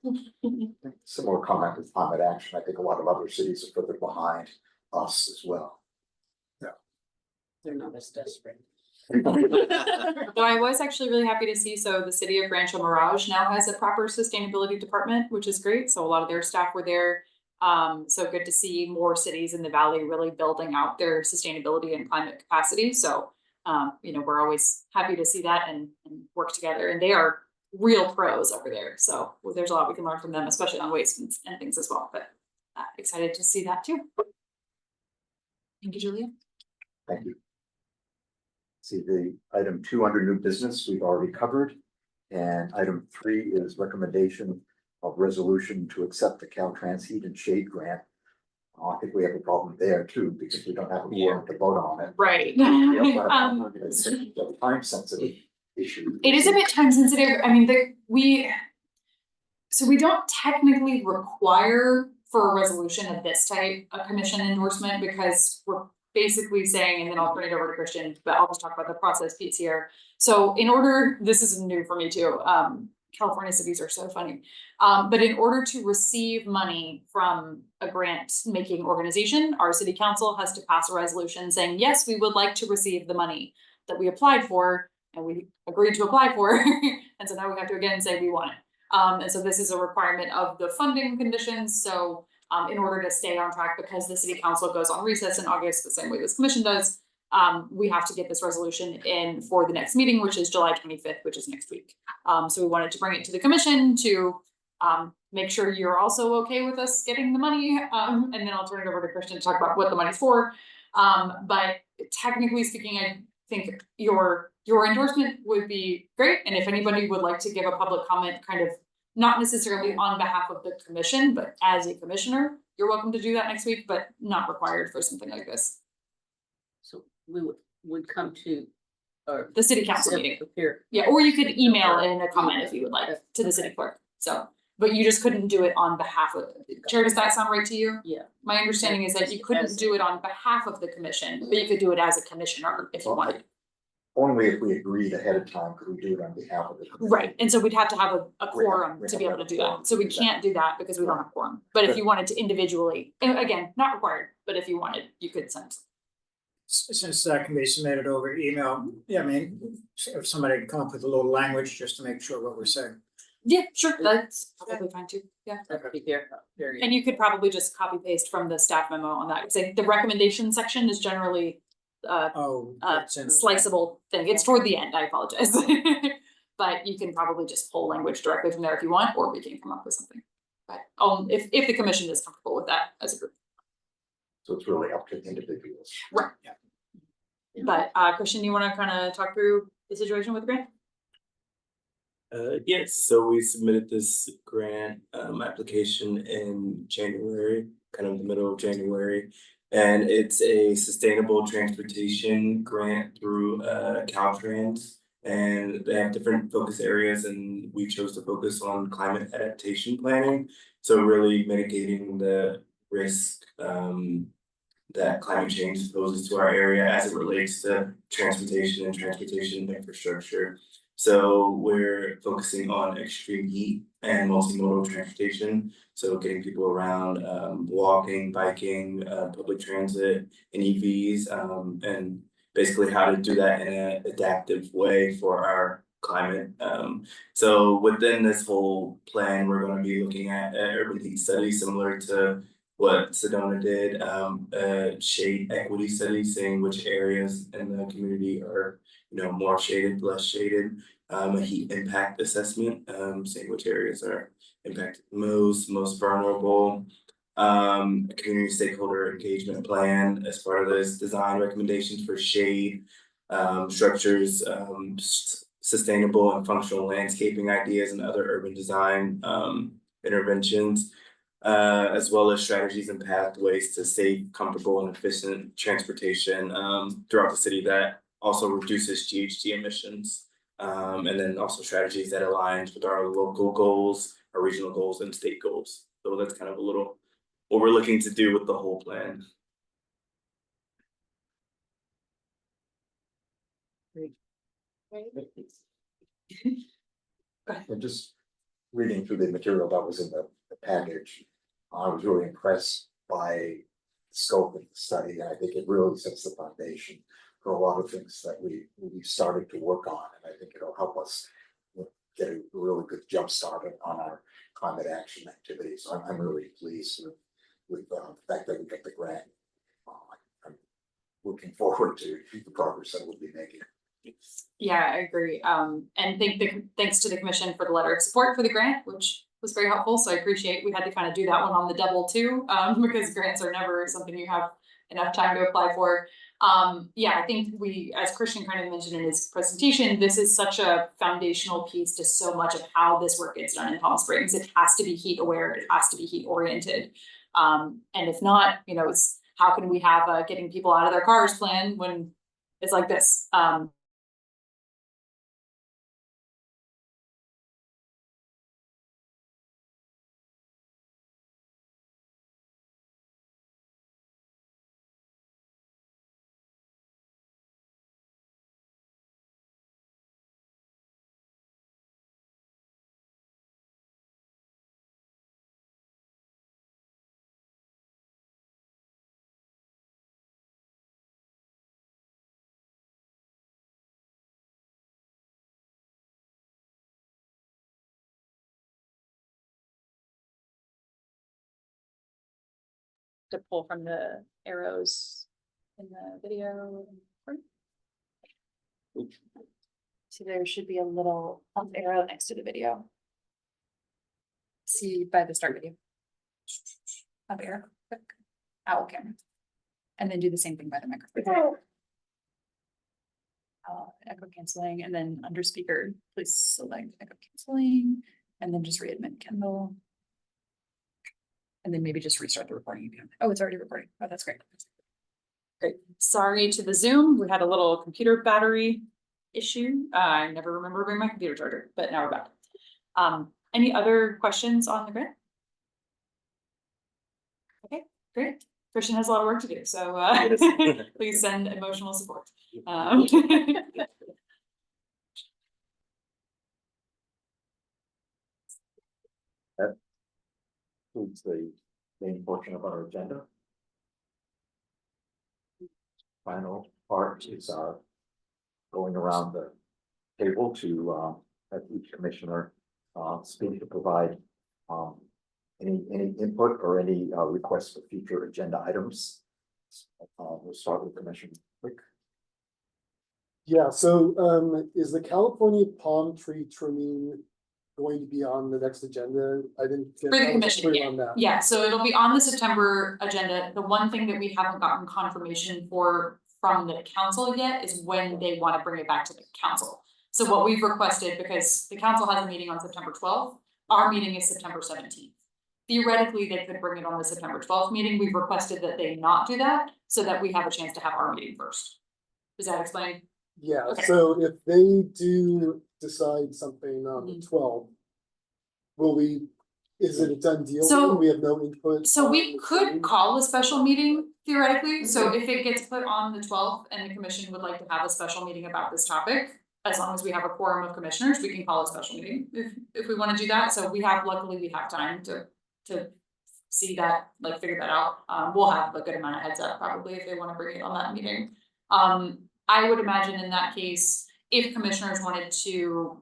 Similar comment with climate action. I think a lot of other cities are further behind us as well. They're not as desperate. Though I was actually really happy to see, so the city of Rancho Mirage now has a proper sustainability department, which is great, so a lot of their staff were there. So good to see more cities in the valley really building out their sustainability and climate capacity, so you know, we're always happy to see that and work together, and they are real pros over there, so there's a lot we can learn from them, especially on waste and things as well, but excited to see that too. Thank you, Julia. Thank you. See, the item 2 under new business, we've already covered. And item 3 is recommendation of resolution to accept the Caltrans Heat and Shade Grant. I think we have a problem there too, because we don't have a quorum to vote on it. Right. It's a time sensitive issue. It is a bit time sensitive, I mean, we don't technically require for a resolution of this type, a commission endorsement, because we're basically saying, and then I'll turn it over to Christian, but I'll just talk about the process piece here. So in order, this is new for me too, California cities are so funny. But in order to receive money from a grant making organization, our city council has to pass a resolution saying, yes, we would like to receive the money that we applied for and we agreed to apply for. And so now we have to again say we want it. And so this is a requirement of the funding conditions. So in order to stay on track, because the city council goes on recess in August, the same way this commission does, we have to get this resolution in for the next meeting, which is July 25th, which is next week. So we wanted to bring it to the commission to make sure you're also okay with us getting the money. And then I'll turn it over to Christian to talk about what the money's for. But technically speaking, I think your endorsement would be great. And if anybody would like to give a public comment, kind of not necessarily on behalf of the commission, but as a commissioner, you're welcome to do that next week, but not required for something like this. So we would come to, or. The city council meeting. Here. Yeah, or you could email in a comment if you would like to the city clerk, so, but you just couldn't do it on behalf of, Chair, does that sound right to you? Yeah. My understanding is that you couldn't do it on behalf of the commission, but you could do it as a commissioner if you wanted. Only if we agreed ahead of time could we do it on behalf of the. Right, and so we'd have to have a quorum to be able to do that, so we can't do that because we don't have quorum, but if you wanted to individually, and again, not required, but if you wanted, you could send. Since that can be submitted over email, yeah, I mean, if somebody can come up with a little language just to make sure what we're saying. Yeah, sure, that's probably fine too, yeah. That could be here, very. And you could probably just copy paste from the staff memo on that, because the recommendation section is generally It's in. sliceable thing, it's toward the end, I apologize. But you can probably just pull language directly from there if you want, or we can come up with something. But if the commission is comfortable with that as a group. So it's really up to the individuals. Right. Yeah. Yeah. But Christian, you wanna kind of talk through the situation with Grant? Yes, so we submitted this grant application in January, kind of the middle of January. And it's a sustainable transportation grant through Caltrans. And they have different focus areas, and we chose to focus on climate adaptation planning. So really mitigating the risk that climate change poses to our area as it relates to transportation and transportation infrastructure. So we're focusing on extreme heat and multimodal transportation. So getting people around, walking, biking, public transit, and EVs, and basically how to do that in an adaptive way for our climate. So within this whole plan, we're gonna be looking at urban heat study similar to what Sedona did, shade equity study, saying which areas in the community are, more shaded, less shaded. A heat impact assessment, saying which areas are impacted most vulnerable. A community stakeholder engagement plan as part of this, design recommendations for shade, structures, sustainable and functional landscaping ideas and other urban design, interventions. As well as strategies and pathways to safe, comfortable, and efficient transportation throughout the city that also reduces GHG emissions. And then also strategies that aligns with our local goals, our regional goals, and state goals. So that's kind of a little what we're looking to do with the whole plan. And just reading through the material that was in the package, I was really impressed by the scope of the study, and I think it really sets the foundation for a lot of things that we started to work on, and I think it'll help us get a really good jump start on our climate action activities. I'm really pleased with the fact that we got the grant. I'm looking forward to the progress that we'll be making. Yeah, I agree. And thanks to the commission for the letter of support for the grant, which was very helpful. So I appreciate we had to kind of do that one on the double too, because grants are never something you have enough time to apply for. Yeah, I think we, as Christian kind of mentioned in his presentation, this is such a foundational piece to so much of how this work gets done in Palm Springs. It has to be heat aware, it has to be heat oriented. And if not, it's how can we have a getting people out of their cars plan when it's like this? To pull from the arrows in the video. So there should be a little up arrow next to the video. See by the start video. Up arrow, quick, owl camera. And then do the same thing by the microphone. Echo canceling, and then under speaker, please select echo canceling, and then just readmit Kendall. And then maybe just restart the recording again. Oh, it's already recording. Oh, that's great. Great. Sorry to the Zoom. We had a little computer battery issue. I never remember bringing my computer charger, but now we're back. Any other questions on the grant? Okay, great. Christian has a lot of work to do, so please send emotional support. That concludes the main portion of our agenda. Final part is going around the table to have each commissioner speak to provide any input or any requests for future agenda items. We'll start with Commissioner Quick. Yeah, so is the California palm tree trimming going to be on the next agenda? I didn't get For the commission, clear on that. yeah, so it'll be on the September agenda. The one thing that we haven't gotten confirmation for from the council yet is when they want to bring it back to the council. So what we've requested, because the council has a meeting on September 12th, our meeting is September 17th. Theoretically, they could bring it on the September 12th meeting. We've requested that they not do that so that we have a chance to have our meeting first. Does that explain? Yeah, Okay. so if they do decide something on the 12th, will we, is it a done deal? So- We have no input? So on we the could change? call a special meeting theoretically, so if it gets put on the 12th and the commission would like to have a special meeting about this topic. As long as we have a quorum of commissioners, we can call a special meeting if we wanna do that, so we have, luckily, we have time to see that, like figure that out. We'll have a good amount of heads up probably if they wanna bring it on that meeting. I would imagine in that case, if commissioners wanted to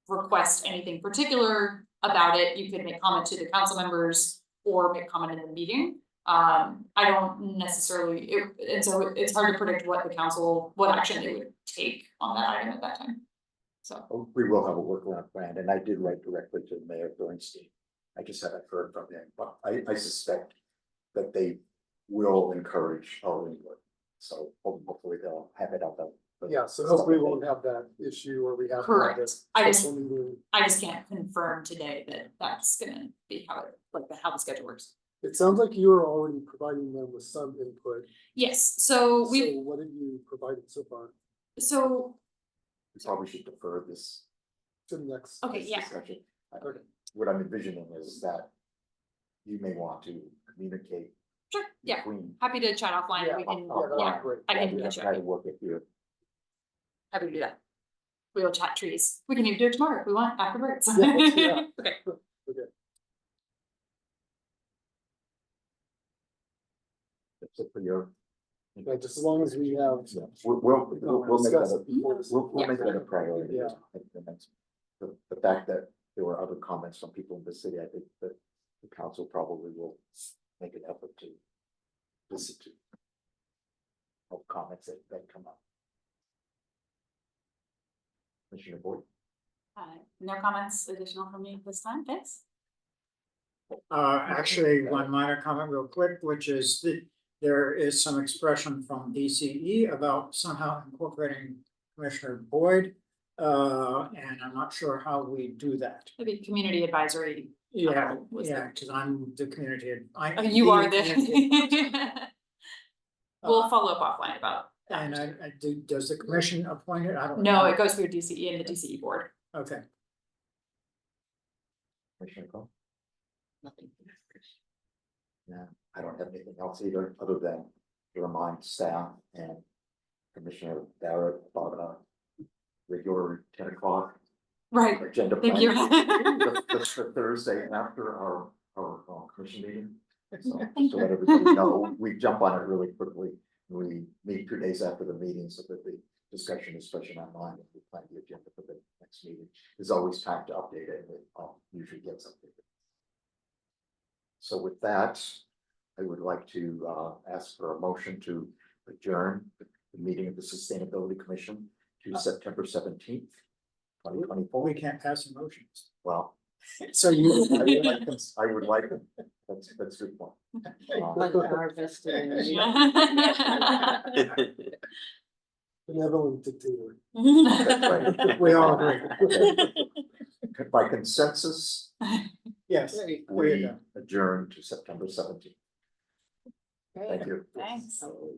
request anything particular about it, you could make comment to the council members or make comment in the meeting. I don't necessarily, and so it's hard to predict what the council, what action they would take on that item at that time. So, We will have a workaround plan, and I did write directly to Mayor Bernstein. I just haven't heard from him, but I suspect that they will encourage our input. So hopefully they'll have it out there. Yeah, so hopefully we won't have that issue where we have. to have Correct. this I just- special meeting. I just can't confirm today that that's gonna be how it, like, how the schedule works. It sounds like you are already providing them with some input. Yes, so So we, what have you provided so far so, We probably should defer this to the next? okay, yeah, discussion. What I'm envisioning is that you may want to communicate sure, yeah, between. happy to chat offline, we Yeah, can, that'd be yeah, great. I can Yeah, catch you try up. to work with you. Happy to do that. We will chat trees. We can even do it tomorrow if we want after birds. Yeah, yeah. Okay. Okay. That's it for your. Yeah, just as long as we have. Yeah, we'll make Discuss that it before this. we'll make that a priority. Yeah. I think the next- The fact that there were other comments from people in the city, I think that the council probably will make an effort to listen to all the comments that come up. Commissioner Boyd? No comments additional from me this time, thanks. Actually, one minor comment real quick, which is that there is some expression from DCE about somehow incorporating Commissioner Boyd. And I'm not sure how we do that. Maybe community advisory. Yeah, Was yeah, because I'm the community. Oh, you are community- the. We'll follow up offline about that. And I do, does the commission appoint it? I don't. No, know. it goes through DCE and the DCE board. Okay. Commissioner Cole? Nothing. Yeah, I don't have anything else either, other than to remind staff and Commissioner Barrett about regular 10 o'clock Right, agenda. thank plan. you. That's the Thursday after our commission meeting. So Thank to you. let everybody know, we jump on it really quickly. We meet 2 days after the meeting so that the discussion is fresh in our mind. If we plan the agenda for the next meeting, there's always time to update it, and it usually gets updated. So with that, I would like to ask for a motion to adjourn the meeting of the Sustainability Commission to September 17th, 2024. We can't pass emotions. Well, So you. I would like them. That's a good point. But our vested interest. Benevolent dictator. That's right. We all agree. By consensus, Yes. Very There you we go. adjourn to September 17th. Thank you. Thanks. Oh,